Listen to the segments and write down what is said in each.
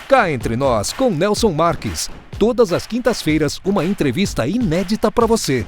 Cá Entre Nós, com Nelson Marques. Todas as quintas-feiras, uma entrevista inédita para você.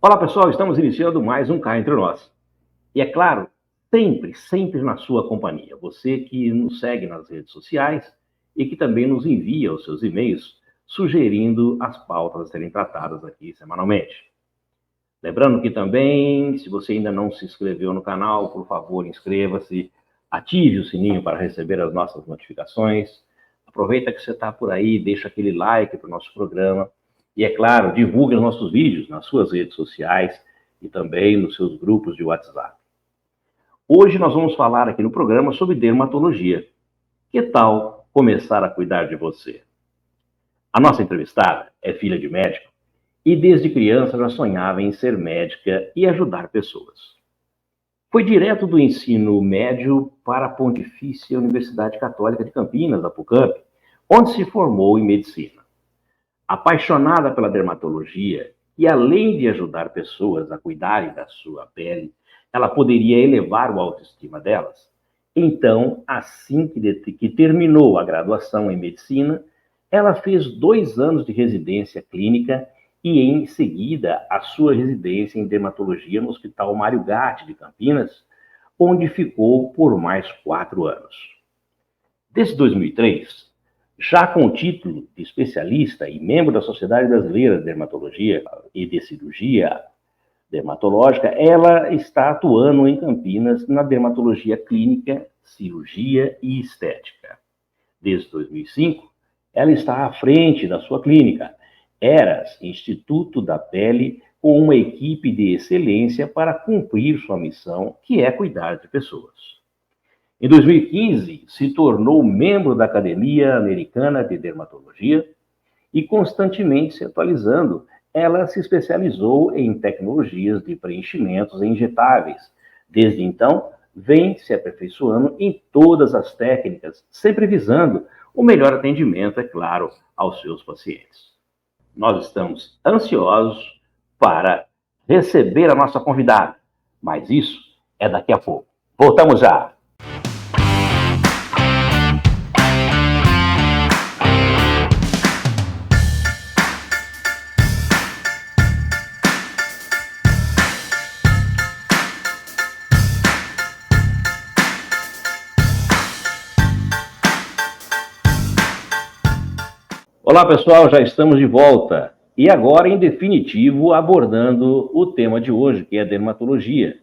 Olá pessoal, estamos iniciando mais um Cá Entre Nós. E é claro, sempre na sua companhia. Você que nos segue nas redes sociais e que também nos envia os seus e-mails sugerindo as pautas a serem tratadas aqui semanalmente. Lembrando que também, se você ainda não se inscreveu no canal, por favor, inscreva-se, ative o sininho para receber as nossas notificações. Aproveita que você está por aí, deixa aquele like para o nosso programa. E, é claro, divulgue os nossos vídeos nas suas redes sociais e também nos seus grupos de WhatsApp. Hoje nós vamos falar aqui no programa sobre dermatologia. Que tal começar a cuidar de você? A nossa entrevistada é filha de médico e desde criança já sonhava em ser médica e ajudar pessoas. Foi direto do ensino médio para a Pontifícia Universidade Católica de Campinas, a PUCamp, onde se formou em medicina. Apaixonada pela dermatologia e além de ajudar pessoas a cuidarem da sua pele, ela poderia elevar o autoestima delas. Então, assim que terminou a graduação em medicina, ela fez 2 anos de residência clínica e, em seguida, a sua residência em dermatologia no Hospital Mário Gatti de Campinas, onde ficou por mais 4 anos. Desde 2003, já com o título de especialista e membro da Sociedade Brasileira de Dermatologia e de Cirurgia Dermatológica, ela está atuando em Campinas na dermatologia clínica, cirurgia e estética. Desde 2005, ela está à frente da sua clínica, Eras Instituto da Pele, com uma equipe de excelência para cumprir sua missão, que é cuidar de pessoas. Em 2015, se tornou membro da Academia Americana de Dermatologia e, constantemente se atualizando, ela se especializou em tecnologias de preenchimentos injetáveis. Desde então, vem se aperfeiçoando em todas as técnicas, sempre visando o melhor atendimento, é claro, aos seus pacientes. Nós estamos ansiosos para receber a nossa convidada, mas isso é daqui a pouco. Voltamos já! Olá pessoal, já estamos de volta e agora em definitivo abordando o tema de hoje, que é dermatologia.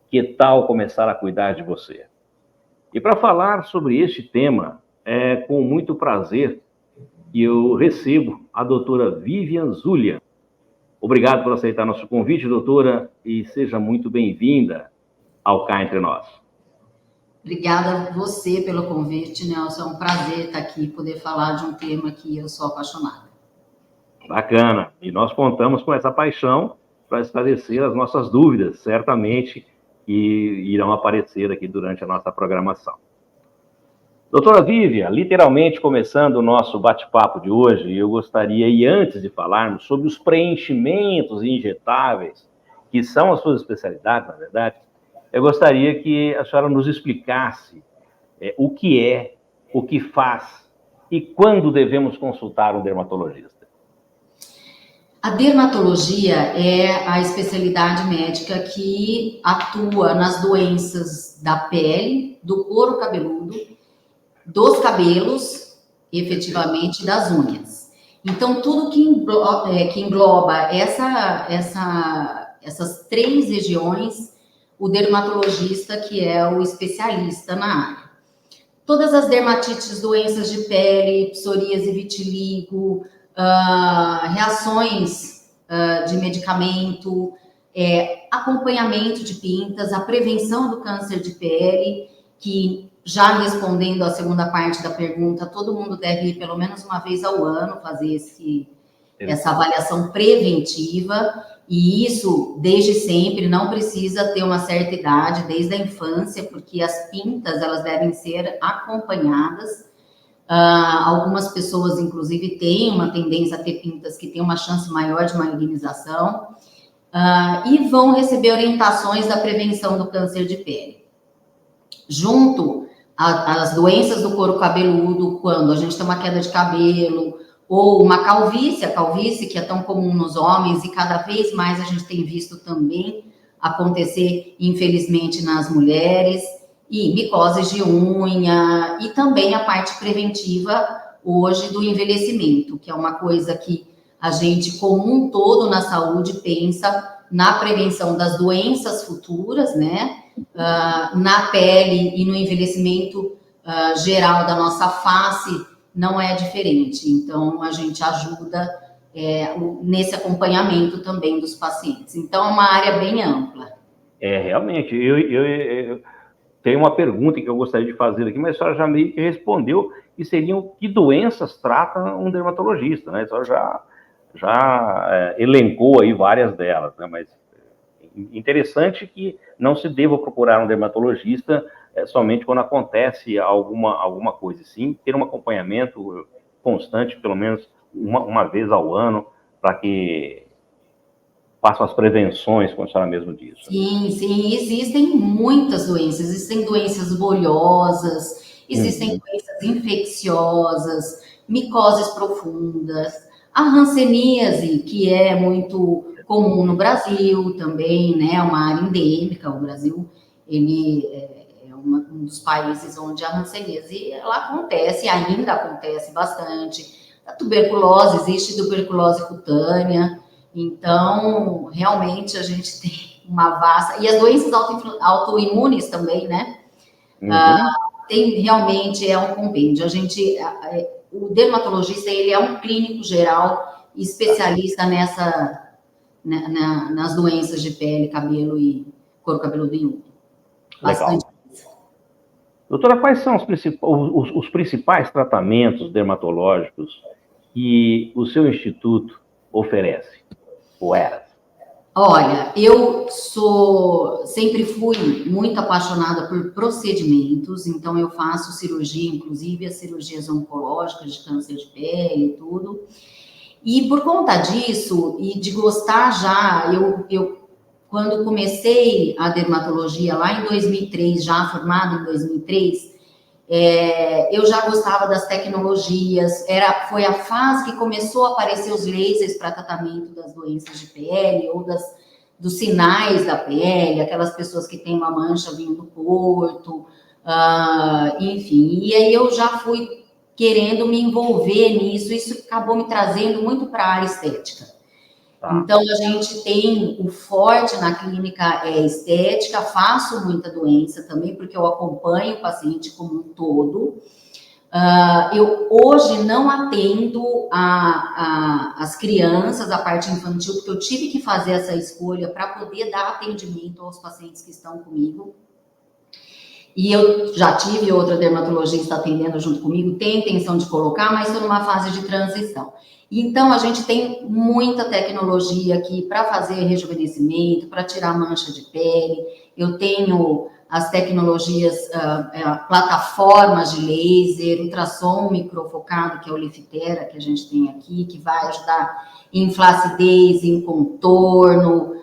Que tal começar a cuidar de você? E para falar sobre este tema, é com muito prazer que eu recebo a doutora Vivian Zulia. Obrigado por aceitar nosso convite, doutora, e seja muito bem-vinda ao Cá Entre Nós. Obrigada a você pelo convite, Nelson. É um prazer estar aqui e poder falar de um tema que eu sou apaixonada. Bacana. E nós contamos com essa paixão para esclarecer as nossas dúvidas, certamente, que irão aparecer aqui durante a nossa programação. Doutora Vivian, literalmente começando o nosso bate-papo de hoje, eu gostaria, e antes de falarmos sobre os preenchimentos injetáveis, que são as suas especialidades, na verdade, eu gostaria que a senhora nos explicasse o que é, o que faz e quando devemos consultar um dermatologista. A dermatologia é a especialidade médica que atua nas doenças da pele, do couro cabeludo, dos cabelos, efetivamente, das unhas. Então, tudo que engloba essas 3 regiões, o dermatologista, que é o especialista na área. Todas as dermatites, doenças de pele, psoríase, vitiligo, reações de medicamento, acompanhamento de pintas, a prevenção do câncer de pele, que já respondendo a segunda parte da pergunta, todo mundo deve ir pelo menos uma vez ao ano fazer essa avaliação preventiva, e isso desde sempre, não precisa ter uma certa idade, desde a infância, porque as pintas, elas devem ser acompanhadas. Algumas pessoas, inclusive, têm uma tendência a ter pintas que têm uma chance maior de malignização, e vão receber orientações da prevenção do câncer de pele. Junto às doenças do couro cabeludo, quando a gente tem uma queda de cabelo, ou uma calvície, a calvície que é tão comum nos homens e cada vez mais a gente tem visto também acontecer, infelizmente, nas mulheres, e micoses de unha, e também a parte preventiva hoje do envelhecimento, que é uma coisa que a gente, como um todo na saúde, pensa na prevenção das doenças futuras, né? Na pele e no envelhecimento geral da nossa face, não é diferente. Então, a gente ajuda nesse acompanhamento também dos pacientes. Então, é uma área bem ampla. Realmente, eu tenho uma pergunta que eu gostaria de fazer aqui, mas a senhora já meio que respondeu, que seriam que doenças trata um dermatologista, né? A senhora já elencou aí várias delas, né? Mas interessante que não se deva procurar um dermatologista somente quando acontece alguma coisa, sim, ter um acompanhamento constante, pelo menos uma vez ao ano, para que façam as prevenções, como a senhora mesmo disse. Sim, sim, existem muitas doenças, existem doenças bolhosas, existem doenças infecciosas, micoses profundas, a hanseníase, que é muito comum no Brasil também, né, é uma área endêmica, o Brasil, ele é um dos países onde a hanseníase, ela acontece, ainda acontece bastante. A tuberculose, existe tuberculose cutânea, então, realmente, a gente tem uma vasta... E as doenças autoimunes também, né? Realmente é um compêndio. O dermatologista, ele é um clínico geral, especialista nas doenças de pele, cabelo e couro cabeludo e unha. Bastante. Doutora, quais são os principais tratamentos dermatológicos que o seu instituto oferece? Olha, eu sempre fui muito apaixonada por procedimentos, então eu faço cirurgia, inclusive as cirurgias oncológicas de câncer de pele e tudo. E por conta disso, e de gostar já, eu quando comecei a dermatologia lá em 2003, já formada em 2003, eu já gostava das tecnologias, foi a fase que começou a aparecer os lasers para tratamento das doenças de pele ou dos sinais da pele, aquelas pessoas que têm uma mancha vindo do corpo, enfim. E aí eu já fui querendo me envolver nisso, isso acabou me trazendo muito para a área estética. Então, a gente tem o forte na clínica estética, faço muita doença também, porque eu acompanho o paciente como um todo. Eu hoje não atendo as crianças, a parte infantil, porque eu tive que fazer essa escolha para poder dar atendimento aos pacientes que estão comigo. E eu já tive outra dermatologista atendendo junto comigo, tenho intenção de colocar, mas estou numa fase de transição. Então, a gente tem muita tecnologia aqui para fazer rejuvenescimento, para tirar mancha de pele. Eu tenho as tecnologias, plataformas de laser, ultrassom microfocado, que é o Lifitera, que a gente tem aqui, que vai ajudar em flacidez, em contorno,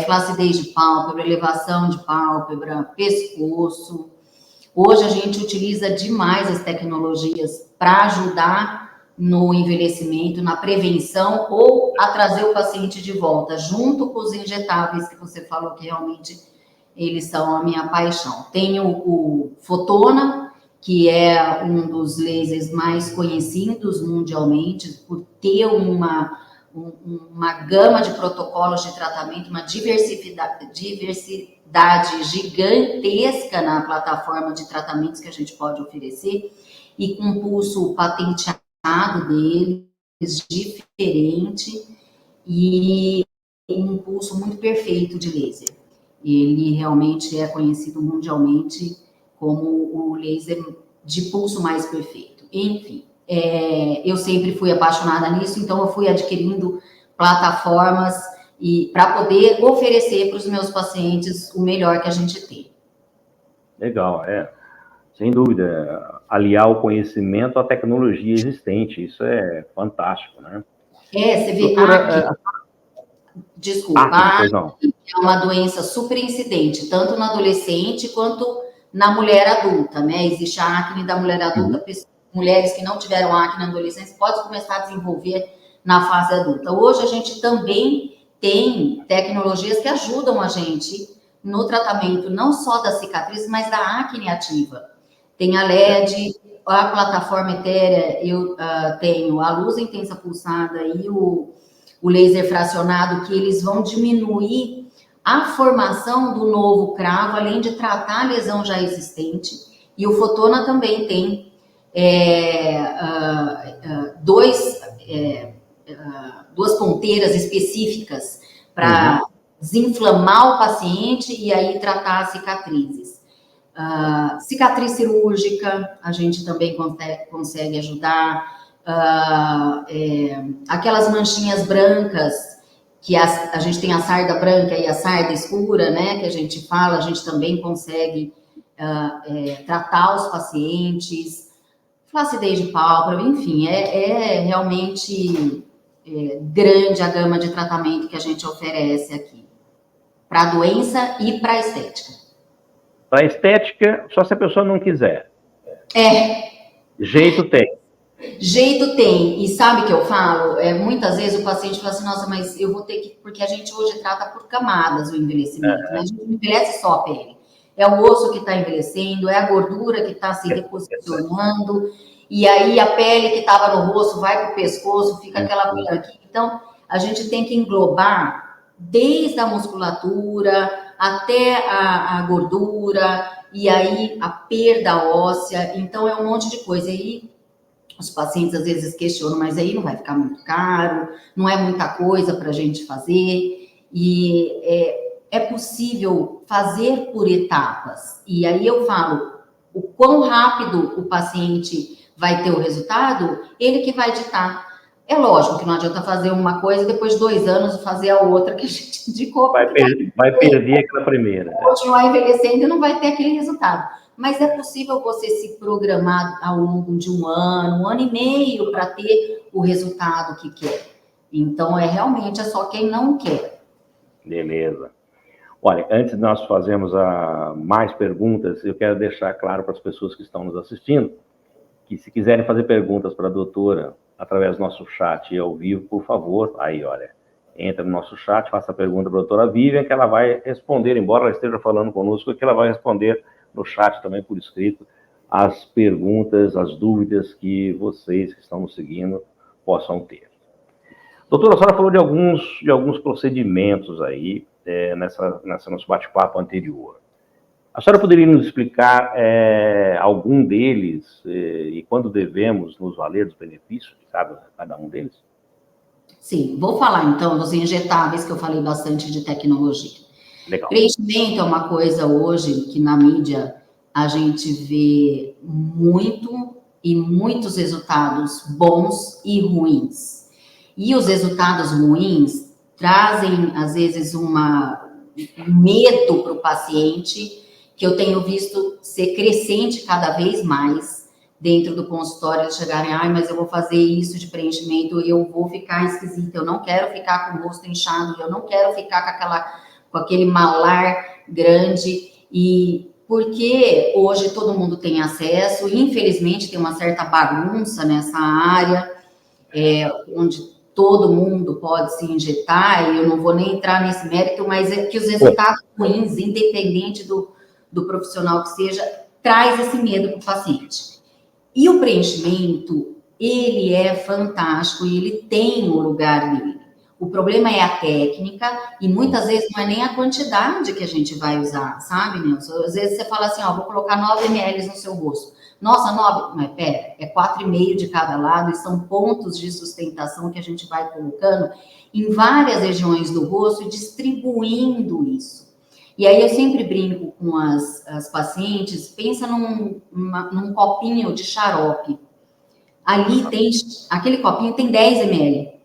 flacidez de pálpebra, elevação de pálpebra, pescoço. Hoje a gente utiliza demais as tecnologias para ajudar no envelhecimento, na prevenção ou a trazer o paciente de volta, junto com os injetáveis que você falou que realmente eles são a minha paixão. Tenho o Fotona, que é um dos lasers mais conhecidos mundialmente por ter uma gama de protocolos de tratamento, uma diversidade gigantesca na plataforma de tratamentos que a gente pode oferecer, e com um pulso patenteado deles, diferente, e um pulso muito perfeito de laser. Ele realmente é conhecido mundialmente como o laser de pulso mais perfeito. Enfim, eu sempre fui apaixonada nisso, então eu fui adquirindo plataformas e para poder oferecer para os meus pacientes o melhor que a gente tem. Legal, sem dúvida, aliar o conhecimento à tecnologia existente, isso é fantástico, né? Você vê, Doutora, desculpa, pois não. é uma doença super incidente, tanto no adolescente quanto na mulher adulta, né? Existe a acne da mulher adulta, mulheres que não tiveram acne na adolescência podem começar a desenvolver na fase adulta. Hoje a gente também tem tecnologias que ajudam a gente no tratamento não só da cicatriz, mas da acne ativa. Tem a LED, a plataforma etérea, eu tenho a luz intensa pulsada e o laser fracionado, que eles vão diminuir a formação do novo cravo, além de tratar a lesão já existente. E o Fotona também tem duas ponteiras específicas para desinflamar o paciente e aí tratar as cicatrizes. Cicatriz cirúrgica, a gente também consegue ajudar. Aquelas manchinhas brancas, que a gente tem a sarda branca e a sarda escura, né, que a gente fala, a gente também consegue tratar os pacientes, flacidez de pálpebra, enfim, realmente grande a gama de tratamento que a gente oferece aqui, para a doença e para a estética. Para a estética, só se a pessoa não quiser. Jeito tem. Jeito tem, e sabe o que eu falo? Muitas vezes o paciente fala assim, nossa, mas eu vou ter que... Porque a gente hoje trata por camadas o envelhecimento, né? A gente não envelhece só a pele. É o osso que está envelhecendo, é a gordura que está se reposicionando, e aí a pele que estava no rosto vai para o pescoço, fica aquela pele aqui. Então, a gente tem que englobar desde a musculatura até a gordura, e aí a perda óssea. Então, é um monte de coisa. E os pacientes às vezes questionam, mas aí não vai ficar muito caro, não é muita coisa para a gente fazer, e é possível fazer por etapas. E aí eu falo, o quão rápido o paciente vai ter o resultado, ele que vai ditar. É lógico que não adianta fazer uma coisa e depois de 2 anos fazer a outra que a gente indicou. Vai perder aquela primeira. Continuar envelhecendo e não vai ter aquele resultado. Mas é possível você se programar ao longo de 1 ano e meio para ter o resultado que quer. Então, realmente só quem não quer. Beleza. Olha, antes de nós fazermos mais perguntas, eu quero deixar claro para as pessoas que estão nos assistindo que se quiserem fazer perguntas para a doutora através do nosso chat ao vivo, por favor, aí, olha, entra no nosso chat, faça a pergunta para a doutora Vivian, que ela vai responder, embora ela esteja falando conosco, que ela vai responder no chat também por escrito as perguntas, as dúvidas que vocês que estão nos seguindo possam ter. Doutora, a senhora falou de alguns procedimentos aí nessa nosso bate-papo anterior. A senhora poderia nos explicar algum deles e quando devemos nos valer dos benefícios de cada um deles? Sim, vou falar então dos injetáveis, que eu falei bastante de tecnologia. Legal. Preenchimento é uma coisa hoje que na mídia a gente vê muitos resultados bons e ruins. E os resultados ruins trazem, às vezes, um medo para o paciente, que eu tenho visto ser crescente cada vez mais dentro do consultório, eles chegarem, mas eu vou fazer isso de preenchimento, eu vou ficar esquisita, eu não quero ficar com o rosto inchado, eu não quero ficar com aquele malar grande, e porque hoje todo mundo tem acesso, infelizmente tem uma certa bagunça nessa área, onde todo mundo pode se injetar, e eu não vou nem entrar nesse mérito, mas é que os resultados ruins, independente do profissional que seja, traz esse medo para o paciente. E o preenchimento, ele é fantástico e ele tem o lugar dele. O problema é a técnica e muitas vezes não é nem a quantidade que a gente vai usar, sabe, Nilson? Às vezes você fala assim, vou colocar 9 ml no seu rosto. Nossa, 9, mas pera, é 4,5 de cada lado e são pontos de sustentação que a gente vai colocando em várias regiões do rosto e distribuindo isso. E aí eu sempre brinco, com as pacientes, pensa num copinho de xarope. Ali aquele copinho tem 10 ml.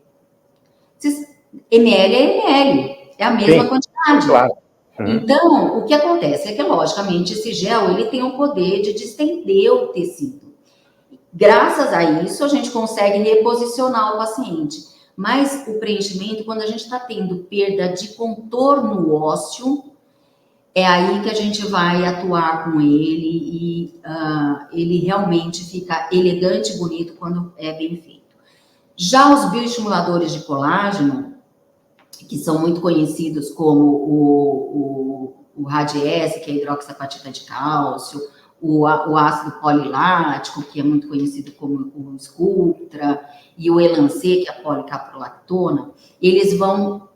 ml é ml, é a mesma quantidade. Claro. Então, o que acontece é que, logicamente, esse gel ele tem o poder de distender o tecido. Graças a isso, a gente consegue reposicionar o paciente. Mas o preenchimento, quando a gente está tendo perda de contorno ósseo, é aí que a gente vai atuar com ele e ele realmente fica elegante e bonito quando é bem feito. Já os bioestimuladores de colágeno, que são muito conhecidos como o Radiesse, que é hidroxiapatita de cálcio, o ácido polilático, que é muito conhecido como o Sculptra, e o Elancê, que é a policaprolactona, eles vão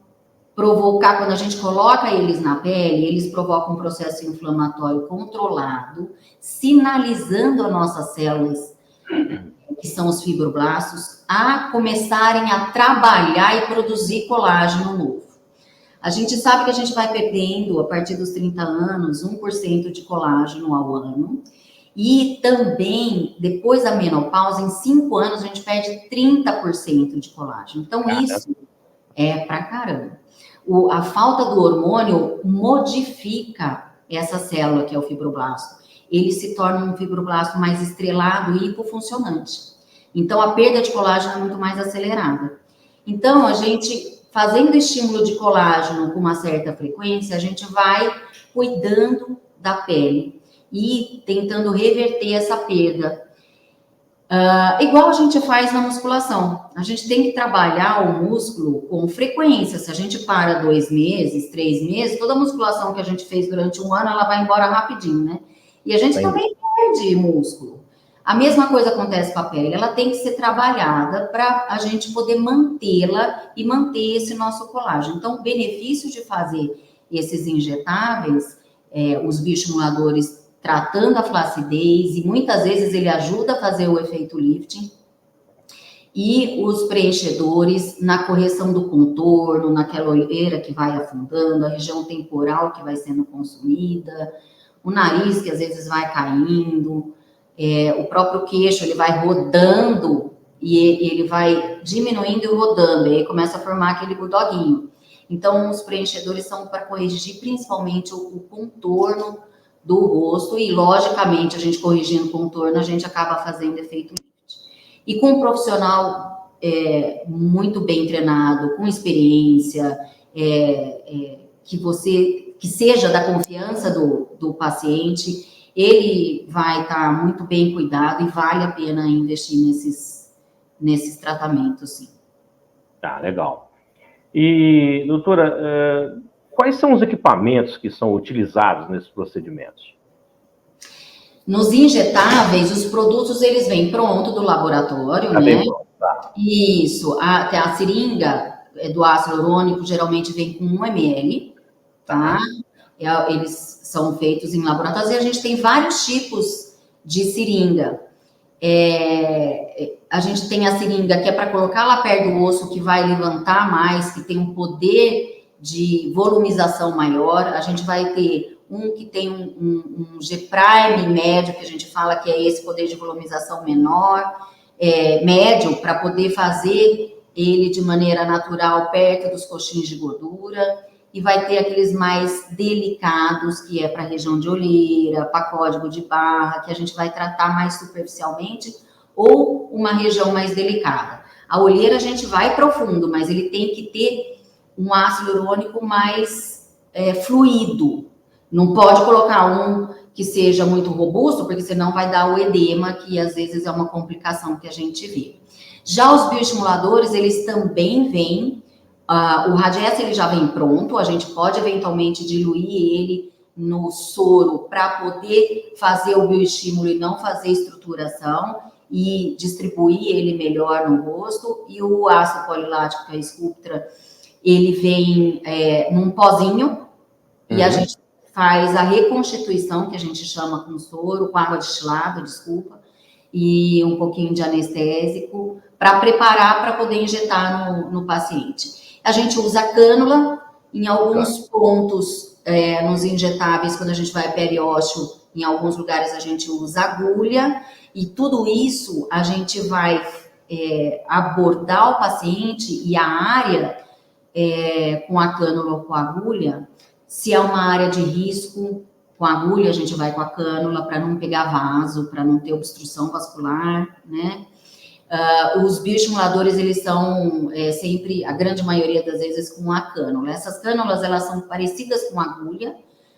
provocar, quando a gente coloca eles na pele, eles provocam um processo inflamatório controlado, sinalizando as nossas células, que são os fibroblastos, a começarem a trabalhar e produzir colágeno novo. A gente sabe que a gente vai perdendo, a partir dos 30 anos, 1% de colágeno ao ano. E também, depois da menopausa, em 5 anos, a gente perde 30% de colágeno. Então, isso é pra caramba. A falta do hormônio modifica essa célula, que é o fibroblasto. Ele se torna um fibroblasto mais estrelado e hipofuncionante. Então, a perda de colágeno é muito mais acelerada. Então, a gente, fazendo estímulo de colágeno com uma certa frequência, a gente vai cuidando da pele e tentando reverter essa perda. Igual a gente faz na musculação. A gente tem que trabalhar o músculo com frequência. Se a gente para 2 meses, 3 meses, toda a musculação que a gente fez durante um ano, ela vai embora rapidinho, né? E a gente também perde músculo. A mesma coisa acontece com a pele. Ela tem que ser trabalhada para a gente poder mantê-la e manter esse nosso colágeno. Então, o benefício de fazer esses injetáveis, os bioestimuladores tratando a flacidez, e muitas vezes ele ajuda a fazer o efeito lifting, e os preenchedores na correção do contorno, naquela olheira que vai afundando, a região temporal que vai sendo consumida, o nariz que às vezes vai caindo, o próprio queixo, ele vai rodando e ele vai diminuindo e rodando, e aí começa a formar aquele budoguinho. Então, os preenchedores são para corrigir principalmente o contorno do rosto, e logicamente a gente corrigindo o contorno, a gente acaba fazendo efeito lift. E com um profissional muito bem treinado, com experiência, que seja da confiança do paciente, ele vai estar muito bem cuidado e vale a pena investir nesses tratamentos, sim. Tá, legal. E, doutora, quais são os equipamentos que são utilizados nesses procedimentos? Nos injetáveis, os produtos, eles vêm pronto do laboratório, né? Bem pronto, tá. Isso. A seringa do ácido hialurônico geralmente vem com 1 ml, tá? Eles são feitos em laboratórios e a gente tem vários tipos de seringa. A gente tem a seringa que é para colocar lá perto do osso, que vai levantar mais, que tem um poder de volumização maior. A gente vai ter um que tem um G-prime médio, que a gente fala que é esse poder de volumização menor, médio, para poder fazer ele de maneira natural perto dos coxins de gordura. E vai ter aqueles mais delicados, que é para a região de olheira, para código de barra, que a gente vai tratar mais superficialmente, ou uma região mais delicada. A olheira a gente vai profundo, mas ele tem que ter um ácido hialurônico mais fluido. Não pode colocar um que seja muito robusto, porque senão vai dar o edema, que às vezes é uma complicação que a gente vê. Já os bioestimuladores, eles também vêm. O Radiesse, ele já vem pronto, a gente pode eventualmente diluir ele no soro para poder fazer o bioestímulo e não fazer estruturação e distribuir ele melhor no rosto. E o ácido polilático, que é a Sculptra, ele vem num pozinho e a gente faz a reconstituição, que a gente chama com soro, com água destilada, e um pouquinho de anestésico para preparar para poder injetar no paciente. A gente usa cânula em alguns pontos nos injetáveis, quando a gente vai periósteo, em alguns lugares a gente usa agulha, e tudo isso a gente vai abordar o paciente e a área com a cânula ou com a agulha. Se é uma área de risco, com a agulha a gente vai com a cânula para não pegar vaso, para não ter obstrução vascular, né? Os bioestimuladores, eles são sempre, a grande maioria das vezes, com a cânula. Essas cânulas, elas são parecidas com agulha,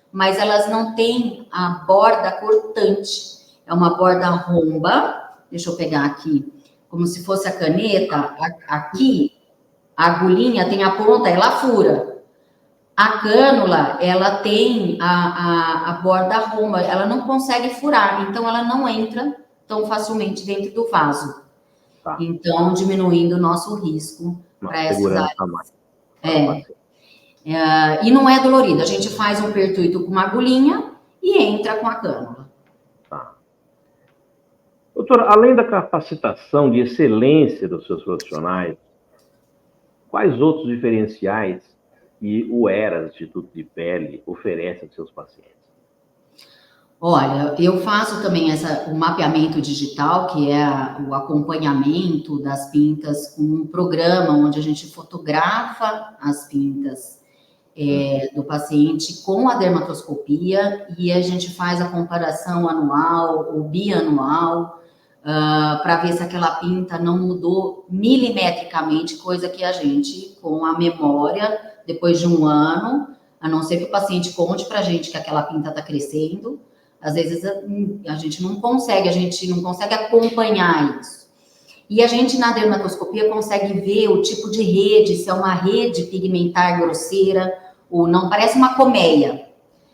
mas elas não têm a borda cortante. É uma borda romba, deixa eu pegar aqui, como se fosse a caneta. Aqui, a agulhinha tem a ponta, ela fura. A cânula, ela tem a borda romba, ela não consegue furar, então ela não entra tão facilmente dentro do vaso. Tá. Então, diminuindo o nosso risco para essas áreas. E não é dolorido. A gente faz um pertuito com uma agulhinha e entra com a cânula. Tá. Doutora, além da capacitação de excelência dos seus profissionais, quais outros diferenciais que o ERAS, Instituto de Pele, oferece aos seus pacientes? Olha, eu faço também o mapeamento digital, que é o acompanhamento das pintas com um programa onde a gente fotografa as pintas do paciente com a dermatoscopia e a gente faz a comparação anual ou bianual para ver se aquela pinta não mudou milimetricamente, coisa que a gente, com a memória, depois de um ano, a não ser que o paciente conte para a gente que aquela pinta está crescendo, às vezes a gente não consegue acompanhar isso. E a gente, na dermatoscopia, consegue ver o tipo de rede, se é uma rede pigmentar grosseira ou não, parece uma colmeia.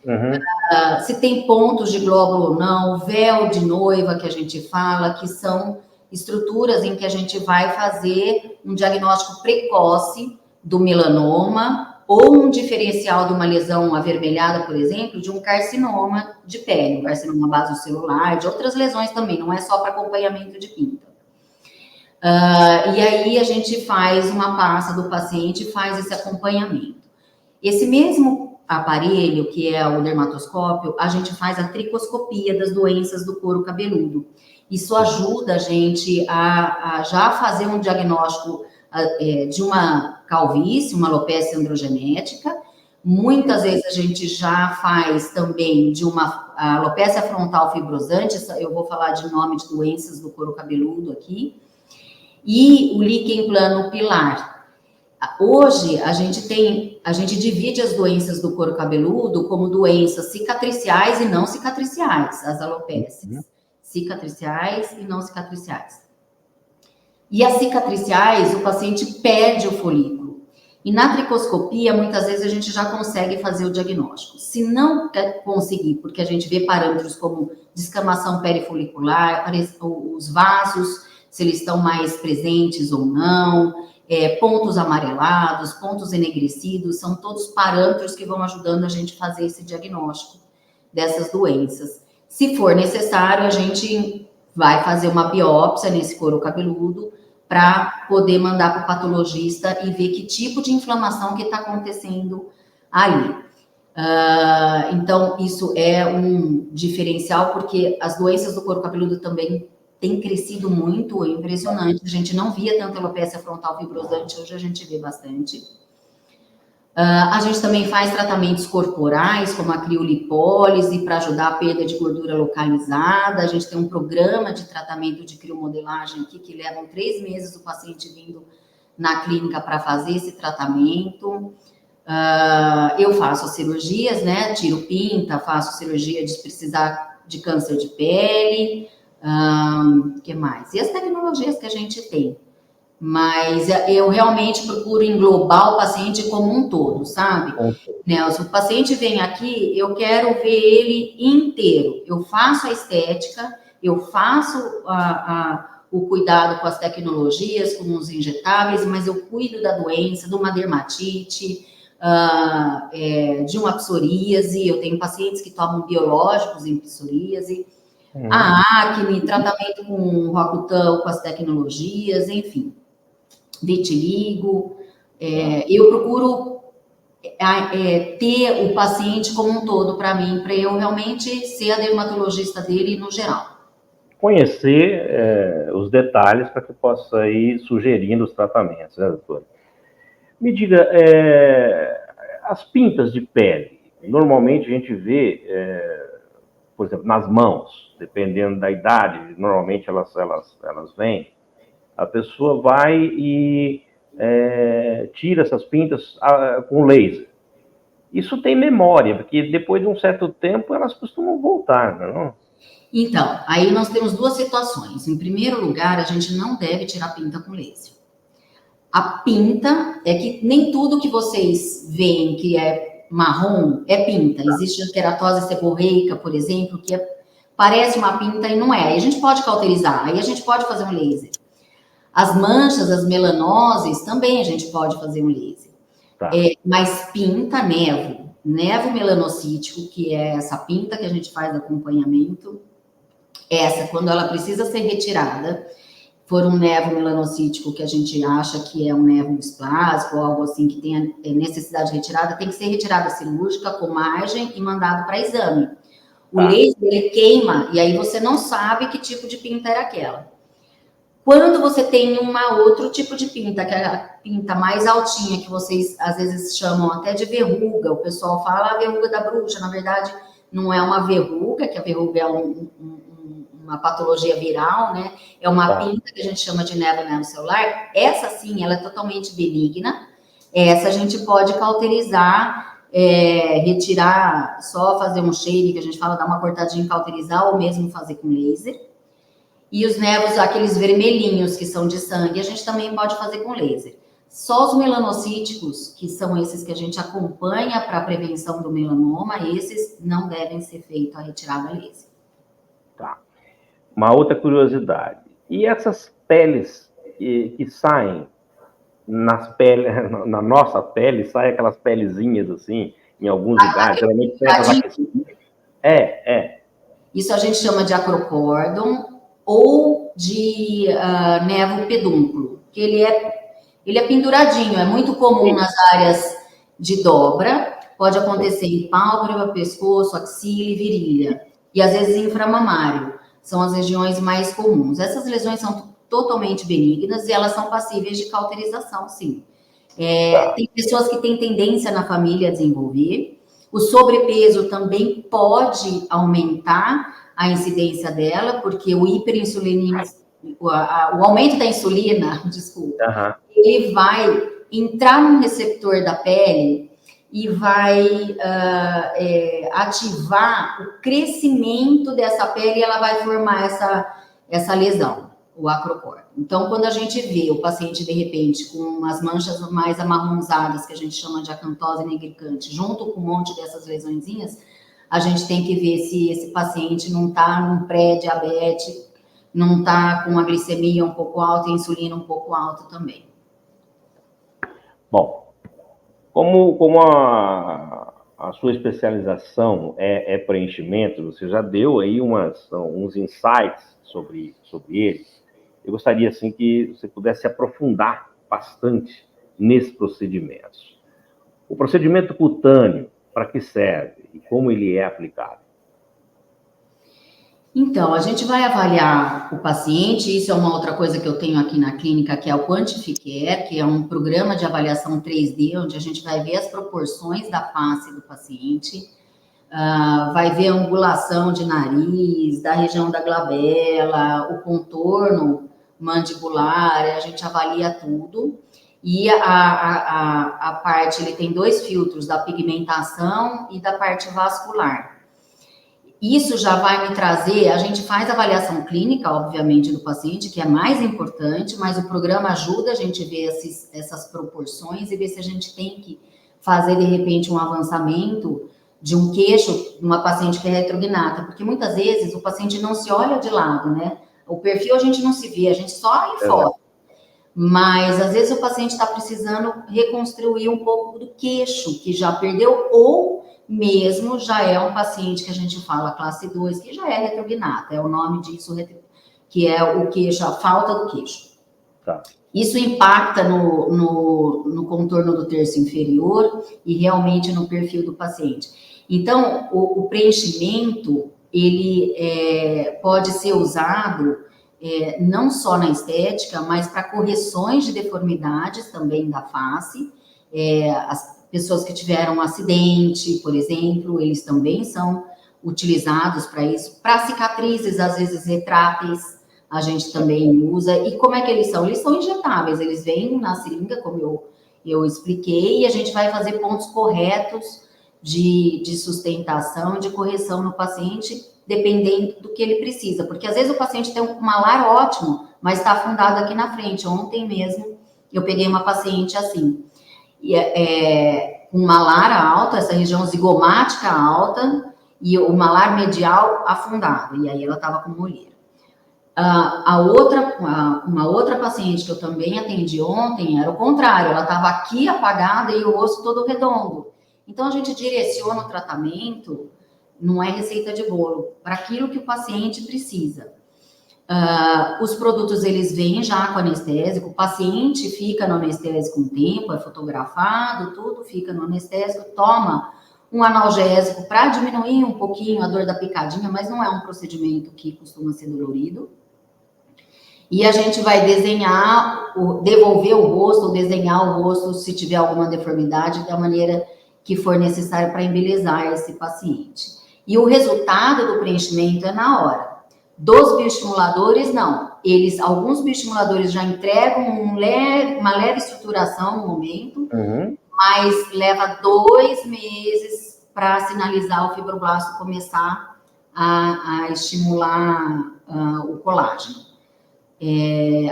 Uhum. Se tem pontos de glóbulo ou não, véu de noiva, que a gente fala, que são estruturas em que a gente vai fazer um diagnóstico precoce do melanoma, ou um diferencial de uma lesão avermelhada, por exemplo, de um carcinoma de pele, um carcinoma basocelular, de outras lesões também, não é só para acompanhamento de pinta. E aí a gente faz uma passa do paciente e faz esse acompanhamento. Esse mesmo aparelho, que é o dermatoscópio, a gente faz a tricoscopia das doenças do couro cabeludo. Isso ajuda a gente a já fazer um diagnóstico de uma calvície, uma alopecia androgenética. Muitas vezes a gente já faz também de uma alopecia frontal fibrosante, eu vou falar de nome de doenças do couro cabeludo aqui, e o líquen plano pilar. Hoje, a gente divide as doenças do couro cabeludo como doenças cicatriciais e não cicatriciais, as alopécias. Cicatriciais e não cicatriciais. E as cicatriciais, o paciente perde o folículo. E na tricoscopia, muitas vezes a gente já consegue fazer o diagnóstico. Se não conseguir, porque a gente vê parâmetros como descamação perifolicular, os vasos, se eles estão mais presentes ou não, pontos amarelados, pontos enegrecidos, são todos parâmetros que vão ajudando a gente a fazer esse diagnóstico dessas doenças. Se for necessário, a gente vai fazer uma biópsia nesse couro cabeludo para poder mandar para o patologista e ver que tipo de inflamação que está acontecendo ali. Então, isso é um diferencial, porque as doenças do couro cabeludo também têm crescido muito, é impressionante. A gente não via tanta alopecia frontal fibrosante, hoje a gente vê bastante. A gente também faz tratamentos corporais, como a criolipólise, para ajudar a perda de gordura localizada. A gente tem um programa de tratamento de criomodelagem aqui, que levam 3 meses o paciente vindo na clínica para fazer esse tratamento. Eu faço cirurgias, né? Tiro pinta, faço cirurgia de precisar de câncer de pele. Que mais? E as tecnologias que a gente tem. Mas eu realmente procuro englobar o paciente como um todo, sabe? Nelson, o paciente vem aqui, eu quero ver ele inteiro. Eu faço a estética, eu faço o cuidado com as tecnologias, com os injetáveis, mas eu cuido da doença, de uma dermatite, de uma psoríase. Eu tenho pacientes que tomam biológicos em psoríase, a acne, tratamento com Roacutan, com as tecnologias, enfim. Vitiligo, eu procuro ter o paciente como um todo para mim, para eu realmente ser a dermatologista dele no geral. Conhecer os detalhes para que possa ir sugerindo os tratamentos, né, doutor? Me diga, as pintas de pele, normalmente a gente vê, por exemplo, nas mãos, dependendo da idade, normalmente elas vêm, a pessoa vai e tira essas pintas com laser. Isso tem memória, porque depois de um certo tempo elas costumam voltar, não? Então, aí nós temos duas situações. Em primeiro lugar, a gente não deve tirar pinta com laser. A pinta é que nem tudo que vocês veem que é marrom é pinta. Existe a queratose seborreica, por exemplo, que parece uma pinta e não é. Aí a gente pode cauterizar, aí a gente pode fazer um laser. As manchas, as melanoses, também a gente pode fazer um laser. Tá. Mas pinta, nevo melanocítico, que é essa pinta que a gente faz acompanhamento, essa, quando ela precisa ser retirada, for um nevo melanocítico que a gente acha que é um nevo displásico ou algo assim que tenha necessidade de retirada, tem que ser retirada cirúrgica, com margem e mandado para exame. O laser, ele queima e aí você não sabe que tipo de pinta era aquela. Quando você tem outro tipo de pinta, que é a pinta mais altinha, que vocês às vezes chamam até de verruga, o pessoal fala a verruga da bruxa, na verdade não é uma verruga, que a verruga é uma patologia viral, né? É uma pinta que a gente chama de nevo celular. Essa sim, ela é totalmente benigna. Essa a gente pode cauterizar, retirar, só fazer um shave, que a gente fala, dar uma cortadinha, cauterizar, ou mesmo fazer com laser. E os nevos, aqueles vermelhinhos que são de sangue, a gente também pode fazer com laser. Só os melanocíticos, que são esses que a gente acompanha para a prevenção do melanoma, esses não devem ser feitos a retirada laser. Tá. Uma outra curiosidade. E essas peles que saem nas peles, na nossa pele, saem aquelas pelezinhas assim, em alguns lugares, geralmente peles aquecidas. Isso a gente chama de acrocórdon ou de nevo pedúnculo, que ele é penduradinho, é muito comum nas áreas de dobra, pode acontecer em pálpebra, pescoço, axila e virilha, e às vezes inframamário, são as regiões mais comuns. Essas lesões são totalmente benignas e elas são passíveis de cauterização, sim. Tem pessoas que têm tendência na família a desenvolver, o sobrepeso também pode aumentar a incidência dela, porque o aumento da insulina, desculpa, ele vai entrar no receptor da pele e vai ativar o crescimento dessa pele e ela vai formar essa lesão, o acrocórdon. Então, quando a gente vê o paciente, de repente, com umas manchas mais amarronzadas, que a gente chama de acantose nigricante, junto com um monte dessas lesõezinhas, a gente tem que ver se esse paciente não está num pré-diabetes, não está com uma glicemia um pouco alta e insulina um pouco alta também. Bom, como a sua especialização é preenchimento, você já deu aí uns insights sobre ele. Eu gostaria, assim, que você pudesse aprofundar bastante nesses procedimentos. O procedimento cutâneo, para que serve e como ele é aplicado? Então, a gente vai avaliar o paciente, isso é uma outra coisa que eu tenho aqui na clínica, que é o Quantificare, que é um programa de avaliação 3D, onde a gente vai ver as proporções da face do paciente, vai ver a angulação de nariz, da região da glabela, o contorno mandibular, a gente avalia tudo. E a parte, ele tem 2 filtros, da pigmentação e da parte vascular. Isso já vai me trazer, a gente faz avaliação clínica, obviamente, do paciente, que é mais importante, mas o programa ajuda a gente a ver essas proporções e ver se a gente tem que fazer, de repente, um avançamento de um queixo de uma paciente que é retrognata, porque muitas vezes o paciente não se olha de lado, né? O perfil a gente não se vê, a gente só olha em foto. Mas, às vezes, o paciente está precisando reconstruir um pouco do queixo, que já perdeu, ou mesmo já é um paciente que a gente fala classe 2, que já é retrognata, é o nome disso, que é o queixo, a falta do queixo. Tá. Isso impacta no contorno do terço inferior e realmente no perfil do paciente. Então, o preenchimento, ele pode ser usado não só na estética, mas para correções de deformidades também da face. As pessoas que tiveram um acidente, por exemplo, eles também são utilizados para isso. Para cicatrizes, às vezes retráteis, a gente também usa. E como é que eles são? Eles são injetáveis, eles vêm na seringa, como eu expliquei, e a gente vai fazer pontos corretos de sustentação, de correção no paciente, dependendo do que ele precisa. Porque às vezes o paciente tem um malar ótimo, mas está afundado aqui na frente. Ontem mesmo eu peguei uma paciente assim, com malar alto, essa região zigomática alta, e o malar medial afundado, e aí ela estava com molheira. Uma outra paciente que eu também atendi ontem era o contrário, ela estava aqui apagada e o osso todo redondo. Então, a gente direciona o tratamento, não é receita de bolo, para aquilo que o paciente precisa. Os produtos, eles vêm já com anestésico, o paciente fica no anestésico um tempo, é fotografado, tudo fica no anestésico, toma um analgésico para diminuir um pouquinho a dor da picadinha, mas não é um procedimento que costuma ser dolorido. E a gente vai desenhar, devolver o rosto, ou desenhar o rosto se tiver alguma deformidade, da maneira que for necessária para embelezar esse paciente. E o resultado do preenchimento é na hora. Dos bioestimuladores, não. Alguns bioestimuladores já entregam uma leve estruturação no momento, mas leva 2 meses para sinalizar o fibroblasto começar a estimular o colágeno.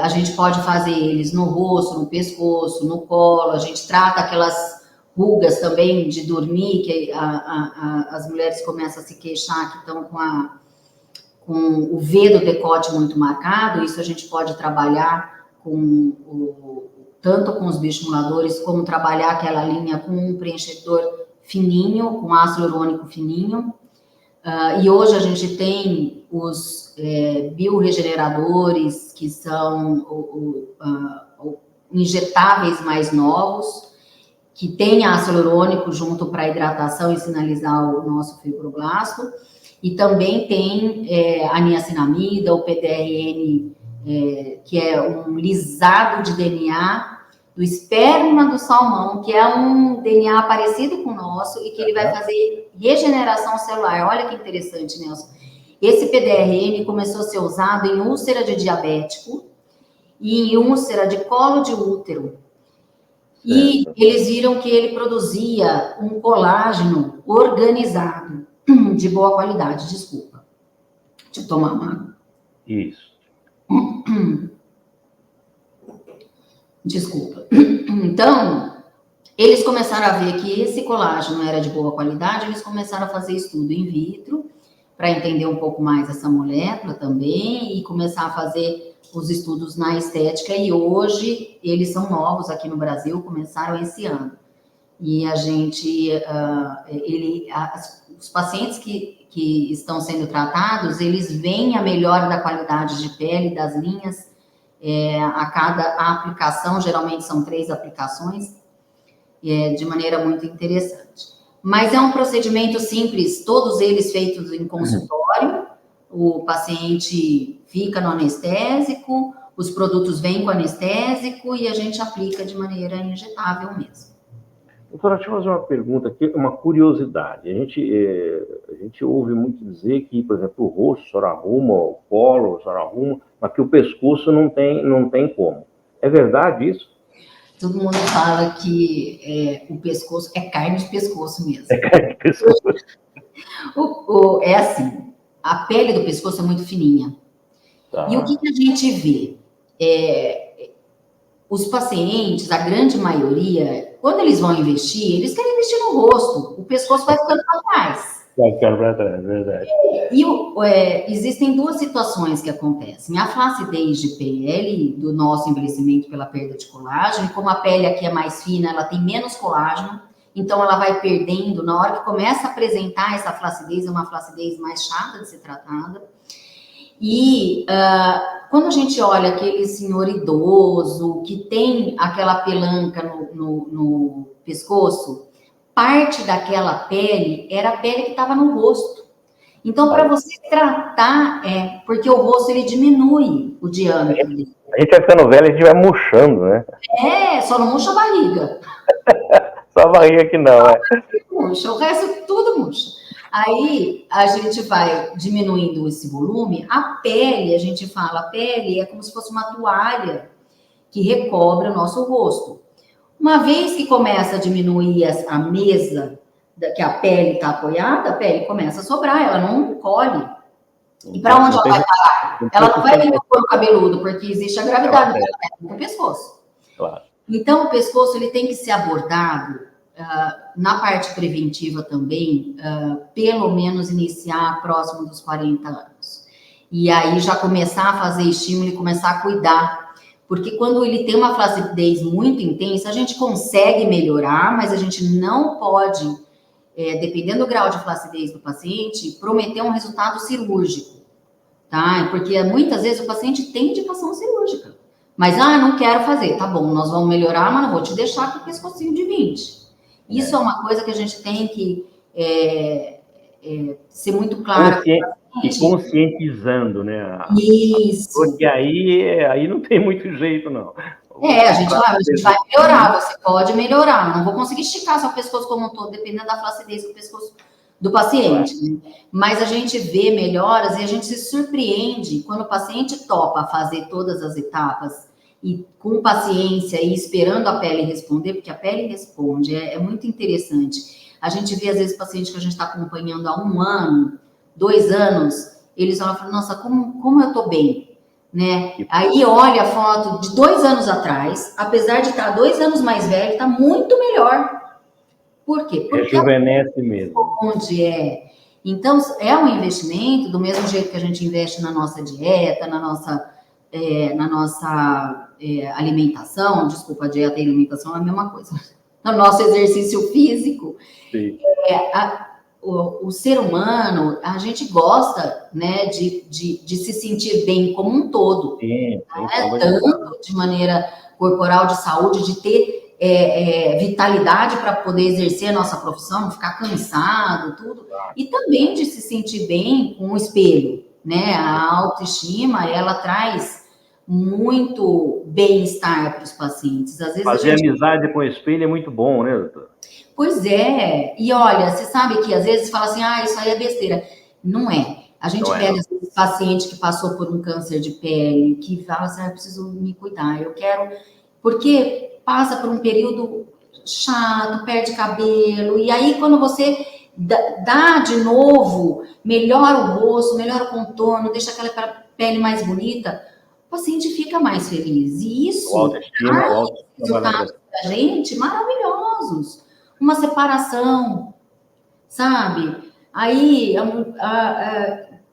A gente pode fazer eles no rosto, no pescoço, no colo, a gente trata aquelas rugas também de dormir, que as mulheres começam a se queixar que estão com o V do decote muito marcado. Isso a gente pode trabalhar tanto com os bioestimuladores, como trabalhar aquela linha com um preenchedor fininho, com ácido hialurônico fininho. E hoje a gente tem os bioregeneradores, que são injetáveis mais novos, que tem ácido hialurônico junto para hidratação e sinalizar o nosso fibroblasto. E também tem a niacinamida, o PDRN, que é um lisado de DNA do esperma do salmão, que é um DNA parecido com o nosso e que ele vai fazer regeneração celular. Olha que interessante, Nelson. Esse PDRN começou a ser usado em úlcera de diabético e em úlcera de colo de útero. E eles viram que ele produzia um colágeno organizado, de boa qualidade. Desculpa. Deixa eu tomar uma água. Isso. Desculpa. Então, eles começaram a ver que esse colágeno era de boa qualidade, eles começaram a fazer estudo in vitro para entender um pouco mais essa molécula também e começar a fazer os estudos na estética. E hoje eles são novos aqui no Brasil, começaram esse ano. E a gente, os pacientes que estão sendo tratados, eles veem a melhora da qualidade de pele, das linhas, a cada aplicação, geralmente são 3 aplicações, de maneira muito interessante. Mas é um procedimento simples, todos eles feitos em consultório, o paciente fica no anestésico, os produtos vêm com anestésico e a gente aplica de maneira injetável mesmo. Doutora, deixa eu fazer uma pergunta aqui, uma curiosidade. A gente ouve muito dizer que, por exemplo, o rosto a senhora arruma, o colo a senhora arruma, mas que o pescoço não tem como. É verdade isso? Todo mundo fala que o pescoço é carne de pescoço mesmo. É carne de pescoço. É assim, a pele do pescoço é muito fininha. Tá. E o que a gente vê? Os pacientes, a grande maioria, quando eles vão investir, eles querem investir no rosto. O pescoço vai ficando para trás. Vai ficando para trás, verdade. Existem 2 situações que acontecem. A flacidez de pele, do nosso envelhecimento pela perda de colágeno, e como a pele aqui é mais fina, ela tem menos colágeno, então ela vai perdendo. Na hora que começa a apresentar essa flacidez, é uma flacidez mais chata de ser tratada. E quando a gente olha aquele senhor idoso que tem aquela pelanca no pescoço, parte daquela pele era a pele que estava no rosto. Então, para você tratar, porque o rosto ele diminui o diâmetro dele. A gente vai ficando velho, a gente vai murchando, né? Só não murcha a barriga. Só a barriga que não, Murcha, o resto tudo murcha. Aí a gente vai diminuindo esse volume. A pele, a gente fala, a pele é como se fosse uma toalha que recobre o nosso rosto. Uma vez que começa a diminuir a mesa, que a pele está apoiada, a pele começa a sobrar, ela não encolhe. E para onde ela vai parar? Ela não vai vir no couro cabeludo, porque existe a gravidade dela no pescoço. Claro. Então, o pescoço ele tem que ser abordado na parte preventiva também, pelo menos iniciar próximo dos 40 anos. E aí já começar a fazer estímulo e começar a cuidar. Porque quando ele tem uma flacidez muito intensa, a gente consegue melhorar, mas a gente não pode, dependendo do grau de flacidez do paciente, prometer um resultado cirúrgico, tá? Porque muitas vezes o paciente tem indicação cirúrgica. Mas, não quero fazer. Tá bom, nós vamos melhorar, mas não vou te deixar com o pescocinho de 20. Isso é uma coisa que a gente tem que ser muito claro. E conscientizando, né? Isso. Porque aí não tem muito jeito, não. A gente vai melhorar, você pode melhorar. Não vou conseguir esticar seu pescoço como um todo, dependendo da flacidez do pescoço do paciente. Né? Mas a gente vê melhoras e a gente se surpreende quando o paciente topa fazer todas as etapas e com paciência e esperando a pele responder, porque a pele responde, é muito interessante. A gente vê, às vezes, pacientes que a gente está acompanhando há 1 ano, 2 anos, eles falam, nossa, como eu tô bem, né? Aí olha a foto de 2 anos atrás, apesar de estar 2 anos mais velho, está muito melhor. Por quê? Porque rejuvenesce mesmo. Onde Então, é um investimento, do mesmo jeito que a gente investe na nossa dieta, na nossa alimentação, desculpa, a dieta e a alimentação é a mesma coisa, no nosso exercício físico. Sim. O ser humano, a gente gosta, né, de se sentir bem como um todo. Sim, tanto de maneira corporal, de saúde, de ter vitalidade para poder exercer a nossa profissão, não ficar cansado, tudo. E também de se sentir bem com o espelho, né? A autoestima, ela traz muito bem-estar para os pacientes. Às vezes fazer amizade com o espelho é muito bom, né, doutor? Pois é. E olha, você sabe que às vezes fala assim, isso aí é besteira. Não é. A gente pega esse paciente que passou por um câncer de pele, que fala assim, eu preciso me cuidar, eu quero... Porque passa por um período chato, perde cabelo, e aí quando você dá de novo, melhora o rosto, melhora o contorno, deixa aquela pele mais bonita, o paciente fica mais feliz. E isso traz resultados pra gente maravilhosos. Uma separação, sabe? Aí,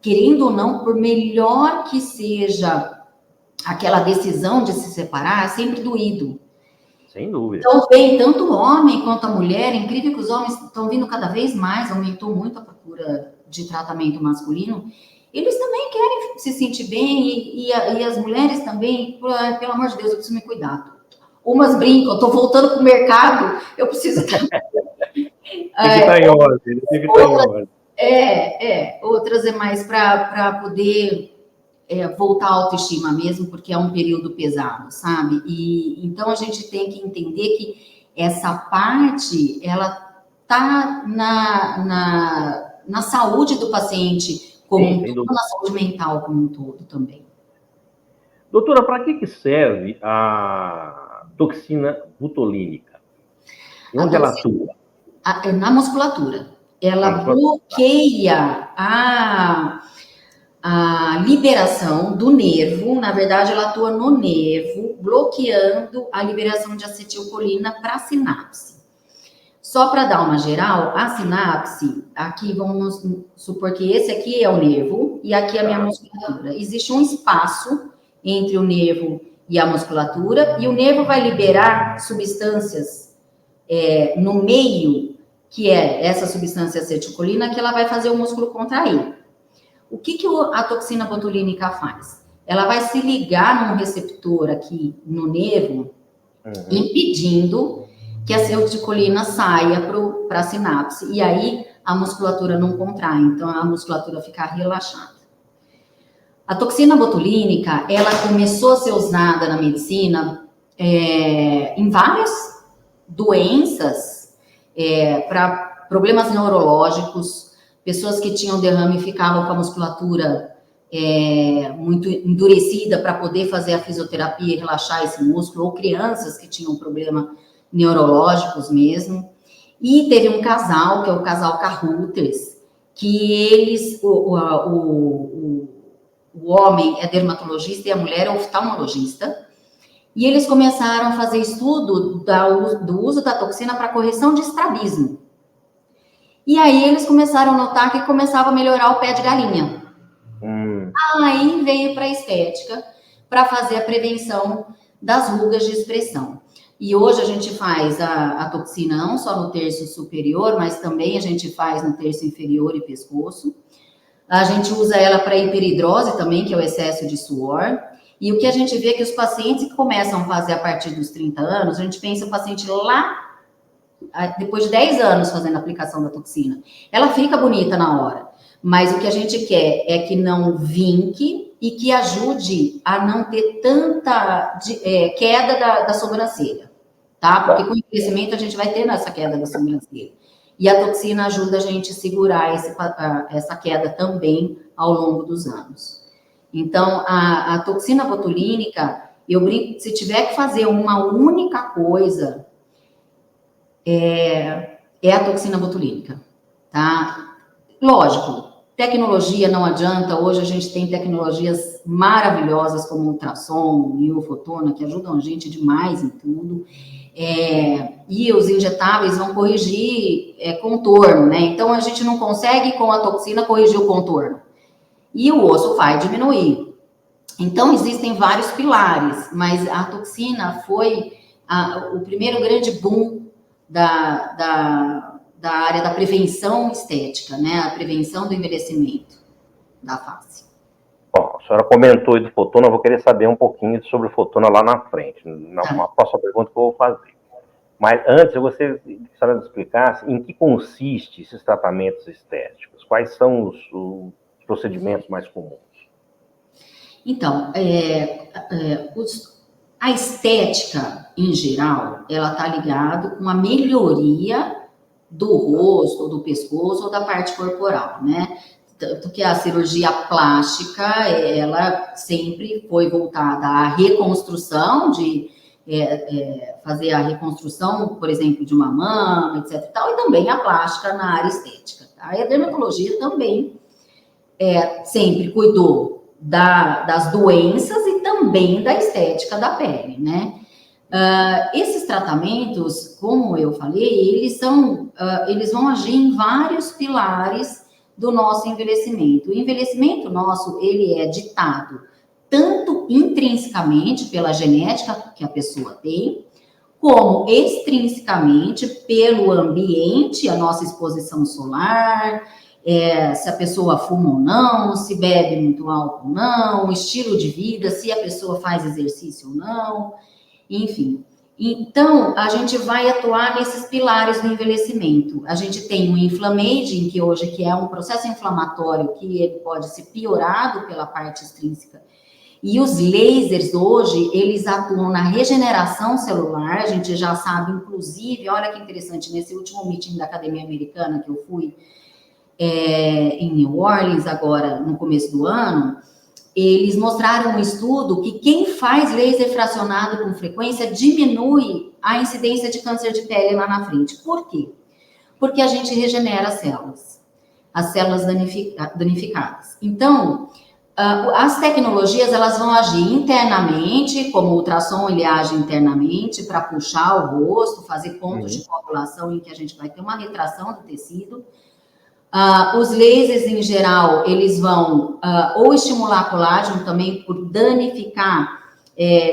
querendo ou não, por melhor que seja aquela decisão de se separar, é sempre doído. Sem dúvida. Então, vem tanto o homem quanto a mulher. É incrível que os homens estão vindo cada vez mais, aumentou muito a procura de tratamento masculino. Eles também querem se sentir bem e as mulheres também, pelo amor de Deus, eu preciso me cuidar. Umas brincam, eu tô voltando pro mercado, eu preciso... Tem que estar em ordem, tem que estar em ordem. Outras é mais para poder... voltar à autoestima mesmo, porque é um período pesado, sabe? E então a gente tem que entender que essa parte, ela tá na saúde do paciente como um todo, na saúde mental como um todo também. Doutora, para que serve a toxina butolínica? E onde ela atua? Na musculatura. Ela bloqueia a liberação do nervo, na verdade ela atua no nervo, bloqueando a liberação de acetilcolina para a sinapse. Só para dar uma geral, a sinapse, aqui vamos supor que esse aqui é o nervo e aqui é a minha musculatura. Existe um espaço entre o nervo e a musculatura e o nervo vai liberar substâncias no meio, que é essa substância acetilcolina, que ela vai fazer o músculo contrair. O que a toxina botulínica faz? Ela vai se ligar num receptor aqui no nervo, impedindo que a acetilcolina saia para a sinapse. E aí a musculatura não contrai, então a musculatura fica relaxada. A toxina botulínica, ela começou a ser usada na medicina em várias doenças, para problemas neurológicos, pessoas que tinham derrame ficavam com a musculatura muito endurecida para poder fazer a fisioterapia e relaxar esse músculo, ou crianças que tinham problemas neurológicos mesmo. E teve um casal, que é o casal Carruthers, que eles, o homem é dermatologista e a mulher é oftalmologista, e eles começaram a fazer estudo do uso da toxina para correção de estrabismo. E aí eles começaram a notar que começava a melhorar o pé de galinha. Aí veio para a estética, para fazer a prevenção das rugas de expressão. E hoje a gente faz a toxina não só no terço superior, mas também a gente faz no terço inferior e pescoço. A gente usa ela para hiperidrose também, que é o excesso de suor. E o que a gente vê é que os pacientes que começam a fazer a partir dos 30 anos, a gente pensa o paciente lá, depois de 10 anos fazendo a aplicação da toxina, ela fica bonita na hora. Mas o que a gente quer é que não vinque e que ajude a não ter tanta queda da sobrancelha, tá? Porque com o envelhecimento a gente vai ter essa queda da sobrancelha. E a toxina ajuda a gente a segurar essa queda também ao longo dos anos. Então, a toxina botulínica, eu brinco, se tiver que fazer uma única coisa, é a toxina botulínica, tá? Lógico, tecnologia não adianta, hoje a gente tem tecnologias maravilhosas como ultrassom e o fotona, que ajudam a gente demais em tudo, e os injetáveis vão corrigir contorno, né? Então, a gente não consegue com a toxina corrigir o contorno. E o osso vai diminuir. Então, existem vários pilares, mas a toxina foi o primeiro grande boom da área da prevenção estética, né? A prevenção do envelhecimento da face. Bom, a senhora comentou aí do fotona, eu vou querer saber um pouquinho sobre o fotona lá na frente, na próxima pergunta que eu vou fazer. Mas antes, eu gostaria que a senhora me explicasse em que consiste esses tratamentos estéticos, quais são os procedimentos mais comuns. Então, a estética, em geral, ela está ligada com a melhoria do rosto, do pescoço ou da parte corporal, né? Tanto que a cirurgia plástica, ela sempre foi voltada à reconstrução, de fazer a reconstrução, por exemplo, de uma mama, etc. E também a plástica na área estética. Tá? E a dermatologia também sempre cuidou das doenças e também da estética da pele, né? Esses tratamentos, como eu falei, eles vão agir em vários pilares do nosso envelhecimento. O envelhecimento nosso, ele é ditado tanto intrinsecamente pela genética que a pessoa tem, como extrinsecamente pelo ambiente, a nossa exposição solar, se a pessoa fuma ou não, se bebe muito álcool ou não, o estilo de vida, se a pessoa faz exercício ou não, enfim. Então, a gente vai atuar nesses pilares do envelhecimento. A gente tem o inflammaging, que hoje que é um processo inflamatório que ele pode ser piorado pela parte extrínseca. E os lasers hoje, eles atuam na regeneração celular, a gente já sabe, inclusive, olha que interessante, nesse último meeting da Academia Americana que eu fui, em New Orleans, agora no começo do ano, eles mostraram um estudo que quem faz laser fracionado com frequência diminui a incidência de câncer de pele lá na frente. Por quê? Porque a gente regenera as células danificadas. Então, as tecnologias, elas vão agir internamente, como o ultrassom, ele age internamente para puxar o rosto, fazer pontos de coagulação em que a gente vai ter uma retração do tecido. Os lasers, em geral, eles vão ou estimular colágeno também por danificar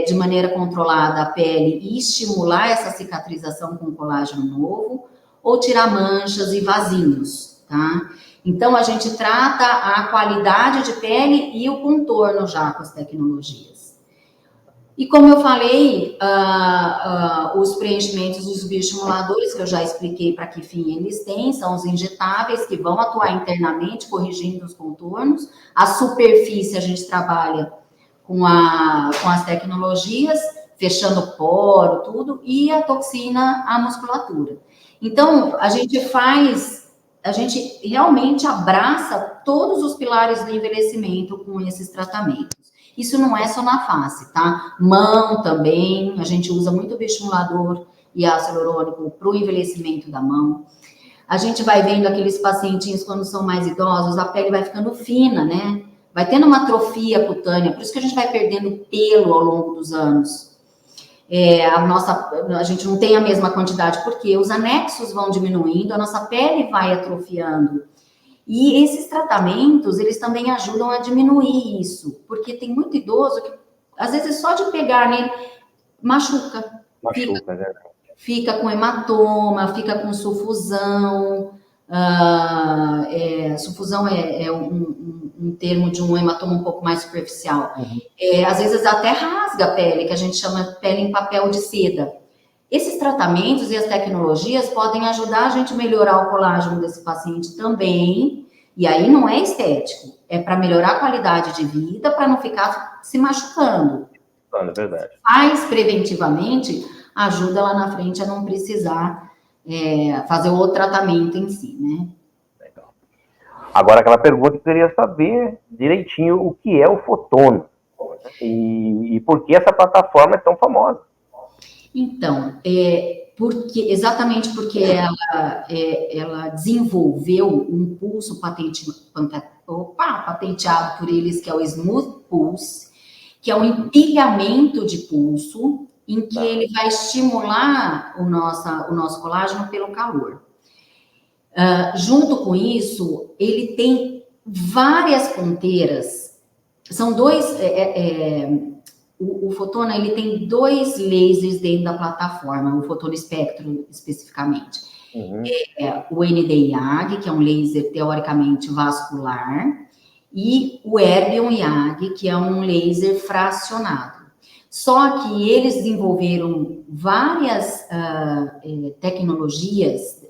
de maneira controlada a pele e estimular essa cicatrização com colágeno novo, ou tirar manchas e vasinhos, tá? Então, a gente trata a qualidade de pele e o contorno já com as tecnologias. E como eu falei, os preenchimentos dos bioestimuladores, que eu já expliquei para que fim eles têm, são os injetáveis que vão atuar internamente, corrigindo os contornos. A superfície a gente trabalha com as tecnologias, fechando poro, tudo, e a toxina, a musculatura. Então, a gente realmente abraça todos os pilares do envelhecimento com esses tratamentos. Isso não é só na face, tá? Mão também, a gente usa muito bioestimulador e ácido hialurônico para o envelhecimento da mão. A gente vai vendo aqueles pacientinhos quando são mais idosos, a pele vai ficando fina, né? Vai tendo uma atrofia cutânea, por isso que a gente vai perdendo pelo ao longo dos anos. A gente não tem a mesma quantidade, porque os anexos vão diminuindo, a nossa pele vai atrofiando. E esses tratamentos, eles também ajudam a diminuir isso, porque tem muito idoso que, às vezes, só de pegar nele, machuca. Fica com hematoma, fica com sufusão. Sufusão é um termo de um hematoma um pouco mais superficial. Às vezes até rasga a pele, que a gente chama de pele em papel de seda. Esses tratamentos e as tecnologias podem ajudar a gente a melhorar o colágeno desse paciente também, e aí não é estético, é para melhorar a qualidade de vida, para não ficar se machucando. É verdade. Faz preventivamente, ajuda lá na frente a não precisar fazer o tratamento em si, né? Legal. Agora, aquela pergunta que eu queria saber direitinho o que é o Fotona e por que essa plataforma é tão famosa. Então, exatamente porque ela desenvolveu um pulso patenteado por eles, que é o Smooth Pulse, que é um empilhamento de pulso, em que ele vai estimular o nosso colágeno pelo calor. Junto com isso, ele tem várias ponteiras. São dois... O Fotona, ele tem 2 lasers dentro da plataforma, o Fotona Espectro, especificamente. O ND-YAG, que é um laser teoricamente vascular, e o Erbium-YAG, que é um laser fracionado. Só que eles desenvolveram várias tecnologias,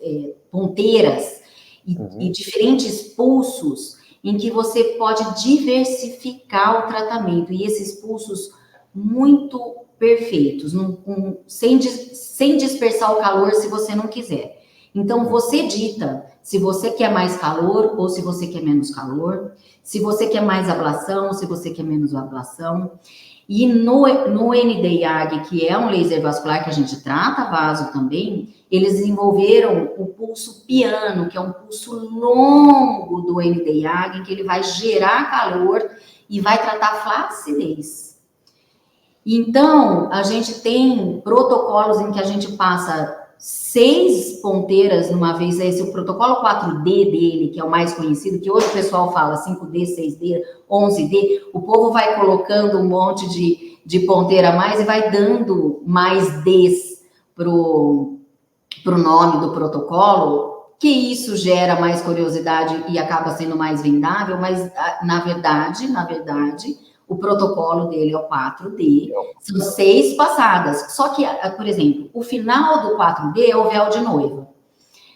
ponteiras e diferentes pulsos, em que você pode diversificar o tratamento. E esses pulsos muito perfeitos, sem dispersar o calor se você não quiser. Então, você dita se você quer mais calor ou se você quer menos calor, se você quer mais ablação ou se você quer menos ablação. E no ND-YAG, que é um laser vascular que a gente trata vaso também, eles desenvolveram o pulso piano, que é um pulso longo do ND-YAG, que ele vai gerar calor e vai tratar flacidez. Então, a gente tem protocolos em que a gente passa 6 ponteiras numa vez, esse é o protocolo 4D dele, que é o mais conhecido, que hoje o pessoal fala 5D, 6D, 11D, o povo vai colocando um monte de ponteira a mais e vai dando mais Ds pro nome do protocolo, que isso gera mais curiosidade e acaba sendo mais vendável, mas na verdade, o protocolo dele é o 4D, são 6 passadas. Só que, por exemplo, o final do 4D é o véu de noiva.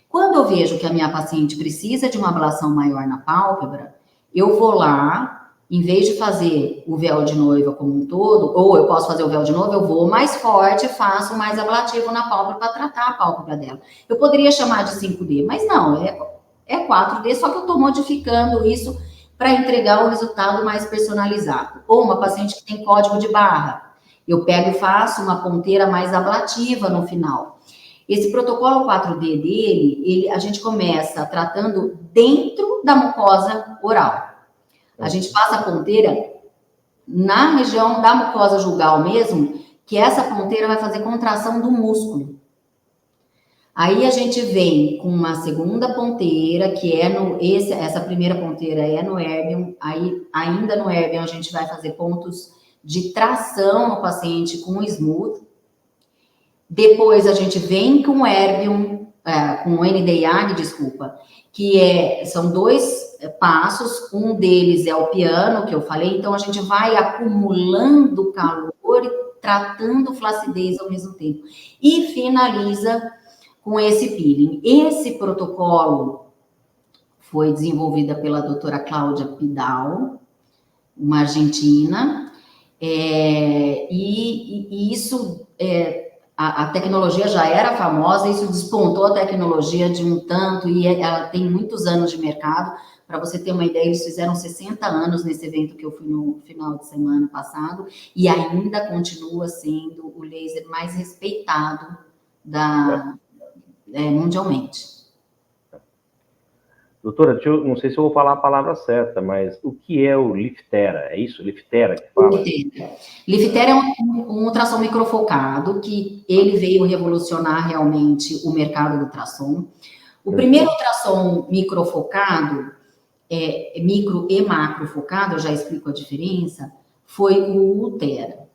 Quando eu vejo que a minha paciente precisa de uma ablação maior na pálpebra, eu vou lá, em vez de fazer o véu de noiva como um todo, ou eu posso fazer o véu de noiva, eu vou mais forte, faço mais ablativo na pálpebra para tratar a pálpebra dela. Eu poderia chamar de 5D, mas não, é 4D, só que eu estou modificando isso para entregar o resultado mais personalizado. Ou uma paciente que tem código de barra, eu pego e faço uma ponteira mais ablativa no final. Esse protocolo 4D dele, a gente começa tratando dentro da mucosa oral. A gente passa a ponteira na região da mucosa julgal mesmo, que essa ponteira vai fazer contração do músculo. Aí a gente vem com uma segunda ponteira, que essa primeira ponteira é no Erbium, aí ainda no Erbium a gente vai fazer pontos de tração no paciente com o Smooth. Depois a gente vem com o Erbium com o NDIAG, desculpa, que são 2 passos, um deles é o piano, que eu falei, então a gente vai acumulando calor e tratando flacidez ao mesmo tempo. E finaliza com esse peeling. Esse protocolo foi desenvolvido pela doutora Cláudia Pidal, uma argentina, e isso, a tecnologia já era famosa, isso despontou a tecnologia de um tanto, e ela tem muitos anos de mercado. Para você ter uma ideia, eles fizeram 60 anos nesse evento que eu fui no final de semana passado, e ainda continua sendo o laser mais respeitado mundialmente. Doutora, não sei se eu vou falar a palavra certa, mas o que é o Liftera? É isso? Liftera que fala? Liftera é um ultrassom microfocado que ele veio revolucionar realmente o mercado do ultrassom. O primeiro ultrassom microfocado, micro e macrofocado, eu já explico a diferença, foi o Ultera.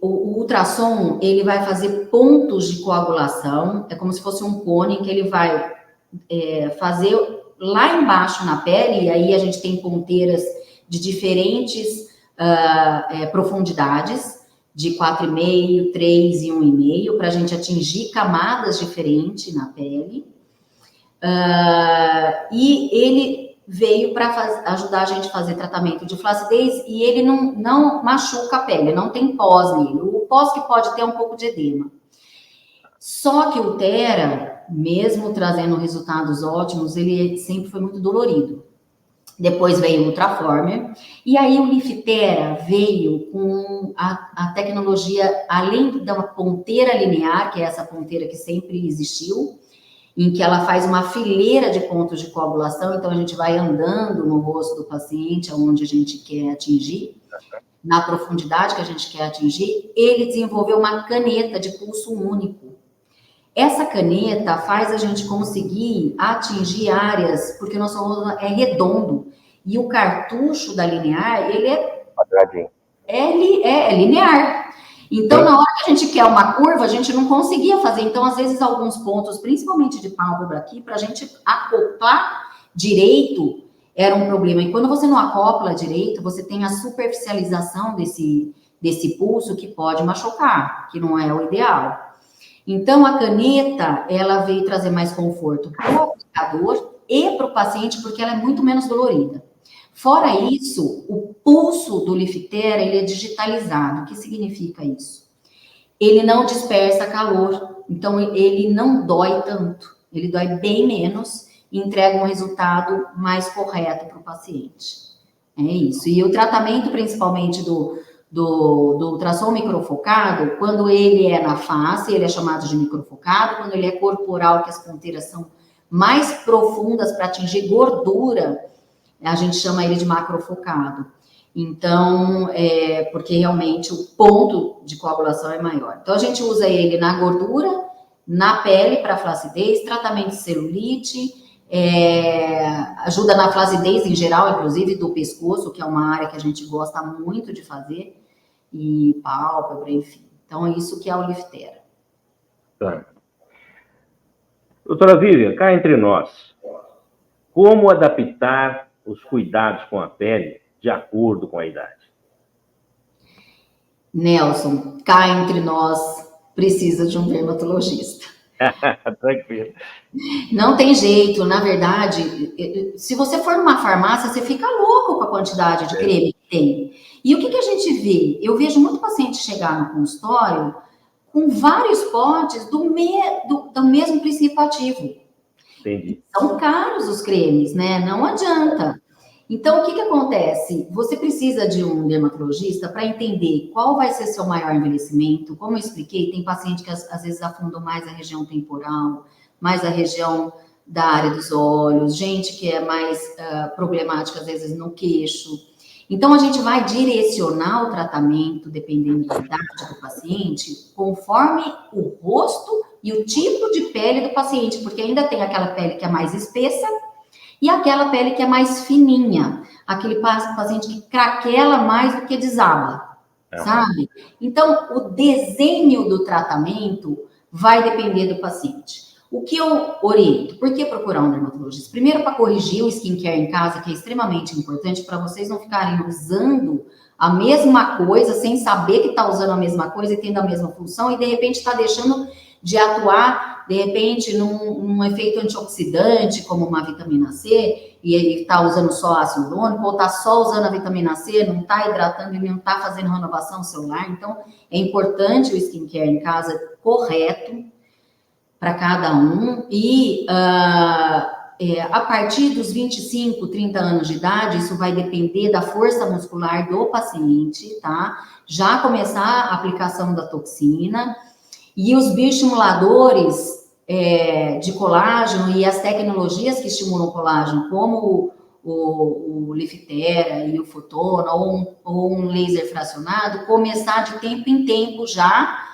O ultrassom, ele vai fazer pontos de coagulação, é como se fosse um cone que ele vai fazer lá embaixo na pele, e aí a gente tem ponteiras de diferentes profundidades, de 4,5, 3 e 1,5, para a gente atingir camadas diferentes na pele. E ele veio para ajudar a gente a fazer tratamento de flacidez, e ele não machuca a pele, não tem pós nele. O pós que pode ter um pouco de edema. Só que o Ultera, mesmo trazendo resultados ótimos, ele sempre foi muito dolorido. Depois veio o Ultraformer, e aí o Liftera veio com a tecnologia, além da ponteira linear, que é essa ponteira que sempre existiu, em que ela faz uma fileira de pontos de coagulação, então a gente vai andando no rosto do paciente, onde a gente quer atingir, na profundidade que a gente quer atingir. Ele desenvolveu uma caneta de pulso único. Essa caneta faz a gente conseguir atingir áreas, porque o nosso rosto é redondo, e o cartucho da linear, ele quadradinho. É linear. Então, na hora que a gente quer uma curva, a gente não conseguia fazer. Então, às vezes, alguns pontos, principalmente de pálpebra aqui, para a gente acoplar direito, era um problema. E quando você não acopla direito, você tem a superficialização desse pulso que pode machucar, que não é o ideal. Então, a caneta, ela veio trazer mais conforto para o aplicador e para o paciente, porque ela é muito menos dolorida. Fora isso, o pulso do Liftera, ele é digitalizado. O que significa isso? Ele não dispersa calor, então ele não dói tanto. Ele dói bem menos e entrega um resultado mais correto para o paciente. É isso. E o tratamento, principalmente do ultrassom microfocado, quando ele é na face, ele é chamado de microfocado. Quando ele é corporal, que as ponteiras são mais profundas para atingir gordura, a gente chama ele de macrofocado. Então, porque realmente o ponto de coagulação é maior. Então, a gente usa ele na gordura, na pele para flacidez, tratamento de celulite, ajuda na flacidez em geral, inclusive do pescoço, que é uma área que a gente gosta muito de fazer, e pálpebra, enfim. Então, é isso que é o Liftera. Tá. Doutora Vivian, cá entre nós, como adaptar os cuidados com a pele de acordo com a idade? Nelson, cá entre nós, precisa de um dermatologista. Tranquilo. Não tem jeito, na verdade, se você for numa farmácia, você fica louco com a quantidade de creme que tem. E o que a gente vê? Eu vejo muito paciente chegar no consultório com vários potes do mesmo princípio ativo. Entendi. São caros os cremes, né? Não adianta. Então, o que acontece? Você precisa de um dermatologista para entender qual vai ser seu maior envelhecimento. Como eu expliquei, tem paciente que às vezes afundam mais a região temporal, mais a região da área dos olhos, gente que é mais problemática, às vezes, no queixo. Então, a gente vai direcionar o tratamento, dependendo da idade do paciente, conforme o rosto e o tipo de pele do paciente, porque ainda tem aquela pele que é mais espessa e aquela pele que é mais fininha, aquele paciente que craquela mais do que desaba, sabe? Então, o desenho do tratamento vai depender do paciente. O que eu oriento? Por que procurar um dermatologista? Primeiro, para corrigir o skincare em casa, que é extremamente importante, para vocês não ficarem usando a mesma coisa, sem saber que está usando a mesma coisa e tendo a mesma função, e de repente está deixando de atuar, de repente, num efeito antioxidante, como uma vitamina C, e ele está usando só ácido hialurônico, ou está só usando a vitamina C, não está hidratando e não está fazendo renovação celular. Então, é importante o skincare em casa correto para cada um. E a partir dos 25, 30 anos de idade, isso vai depender da força muscular do paciente, tá? Já começar a aplicação da toxina. E os bioestimuladores de colágeno e as tecnologias que estimulam o colágeno, como o Lifitera e o Fotona, ou um laser fracionado, começar de tempo em tempo já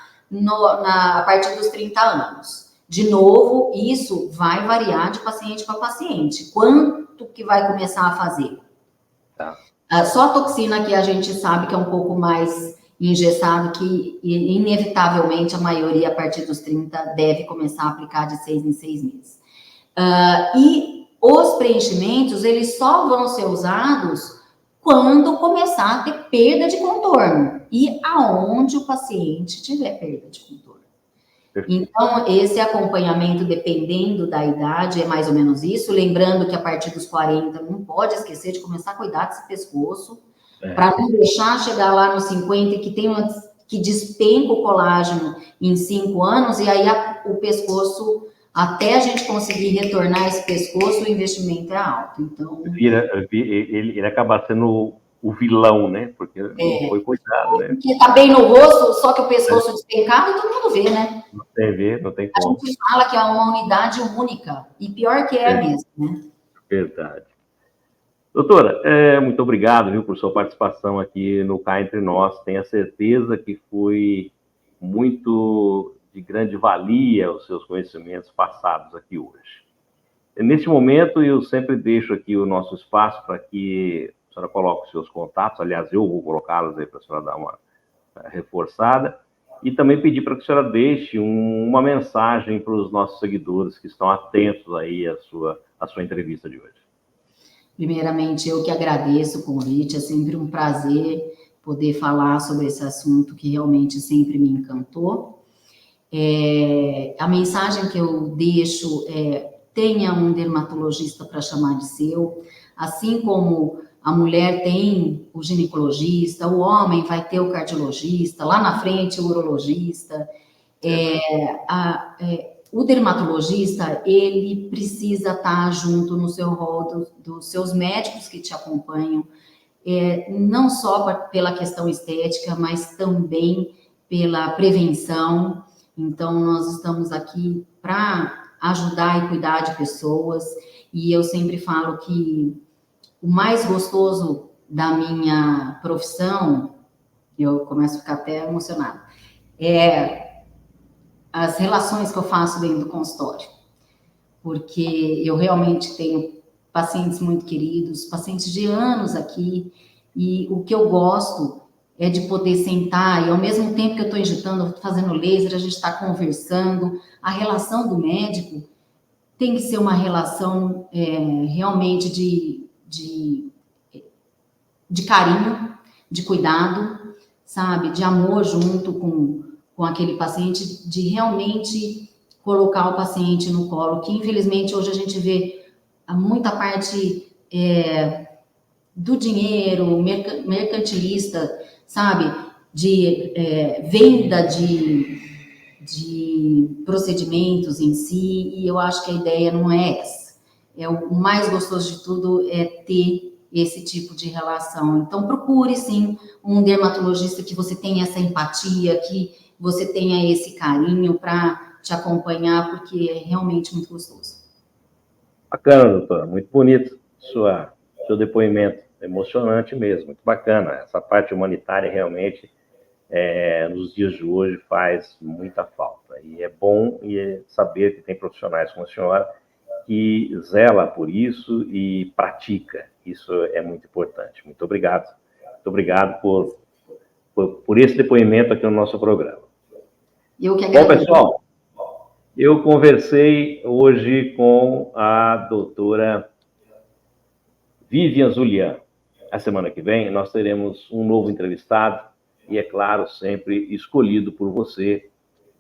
a partir dos 30 anos. De novo, isso vai variar de paciente para paciente. Quanto que vai começar a fazer? Tá. Só a toxina que a gente sabe que é um pouco mais engessado, que inevitavelmente a maioria a partir dos 30 deve começar a aplicar de 6 em 6 meses. E os preenchimentos, eles só vão ser usados quando começar a ter perda de contorno e aonde o paciente tiver perda de contorno. Então, esse acompanhamento, dependendo da idade, é mais ou menos isso. Lembrando que a partir dos 40, não pode esquecer de começar a cuidar desse pescoço, para não deixar chegar lá nos 50 e que despenca o colágeno em 5 anos, e aí o pescoço, até a gente conseguir retornar esse pescoço, o investimento é alto. Então, ele acaba sendo o vilão, né? Porque não foi cuidado, né? Porque tá bem no rosto, só que o pescoço despencado, todo mundo vê, né? Não tem como. A gente fala que é uma unidade única, e pior que é mesmo, né? Verdade. Doutora, muito obrigado, viu, por sua participação aqui no Cá Entre Nós. Tenho a certeza que foi muito de grande valia os seus conhecimentos passados aqui hoje. Neste momento, eu sempre deixo aqui o nosso espaço para que a senhora coloque os seus contatos. Aliás, eu vou colocá-los aí para a senhora dar uma reforçada. E também pedir para que a senhora deixe uma mensagem para os nossos seguidores que estão atentos aí à sua entrevista de hoje. Primeiramente, eu que agradeço o convite, é sempre um prazer poder falar sobre esse assunto que realmente sempre me encantou. A mensagem que eu deixo é: tenha um dermatologista para chamar de seu, assim como a mulher tem o ginecologista, o homem vai ter o cardiologista, lá na frente o urologista. O dermatologista, ele precisa estar junto no seu rol dos seus médicos que te acompanham, não só pela questão estética, mas também pela prevenção. Então, nós estamos aqui para ajudar e cuidar de pessoas, e eu sempre falo que o mais gostoso da minha profissão, eu começo a ficar até emocionada, as relações que eu faço dentro do consultório, porque eu realmente tenho pacientes muito queridos, pacientes de anos aqui, e o que eu gosto é de poder sentar, e ao mesmo tempo que eu estou injetando, fazendo laser, a gente está conversando. A relação do médico tem que ser uma relação realmente de carinho, de cuidado, sabe, de amor junto com aquele paciente, de realmente colocar o paciente no colo, que infelizmente hoje a gente vê muita parte do dinheiro mercantilista, sabe, de venda de procedimentos em si, e eu acho que a ideia não é essa. O mais gostoso de tudo é ter esse tipo de relação. Então, procure, sim, um dermatologista que você tenha essa empatia, que você tenha esse carinho para te acompanhar, porque é realmente muito gostoso. Bacana, doutora. Muito bonito seu depoimento. Emocionante mesmo. Muito bacana. Essa parte humanitária realmente, nos dias de hoje, faz muita falta. E é bom saber que tem profissionais como a senhora que zela por isso e pratica. Isso é muito importante. Muito obrigado. Muito obrigado por esse depoimento aqui no nosso programa. Eu que agradeço. Bom, pessoal, Eu conversei hoje com a doutora Vivian Zulian. A semana que vem nós teremos um novo entrevistado e, é claro, sempre escolhido por você,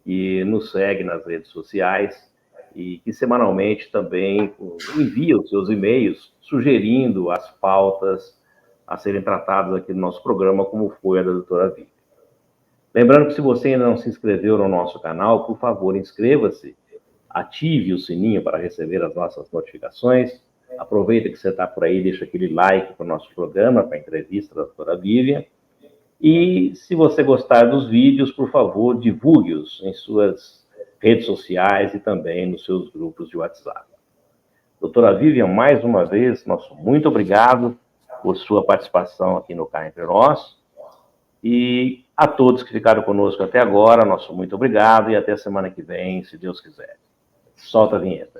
que nos segue nas redes sociais e que semanalmente também envia os seus e-mails sugerindo as pautas a serem tratadas aqui no nosso programa, como foi a da doutora Vivian. Lembrando que se você ainda não se inscreveu no nosso canal, por favor, inscreva-se, ative o sininho para receber as nossas notificações. Aproveita que você está por aí, deixa aquele like para o nosso programa, para a entrevista da doutora Vivian. E se você gostar dos vídeos, por favor, divulgue-os em suas redes sociais e também nos seus grupos de WhatsApp. Doutora Vivian, mais uma vez, nosso muito obrigado por sua participação aqui no Cá Entre Nós. E a todos que ficaram conosco até agora, nosso muito obrigado e até a semana que vem, se Deus quiser. Solta a vinheta.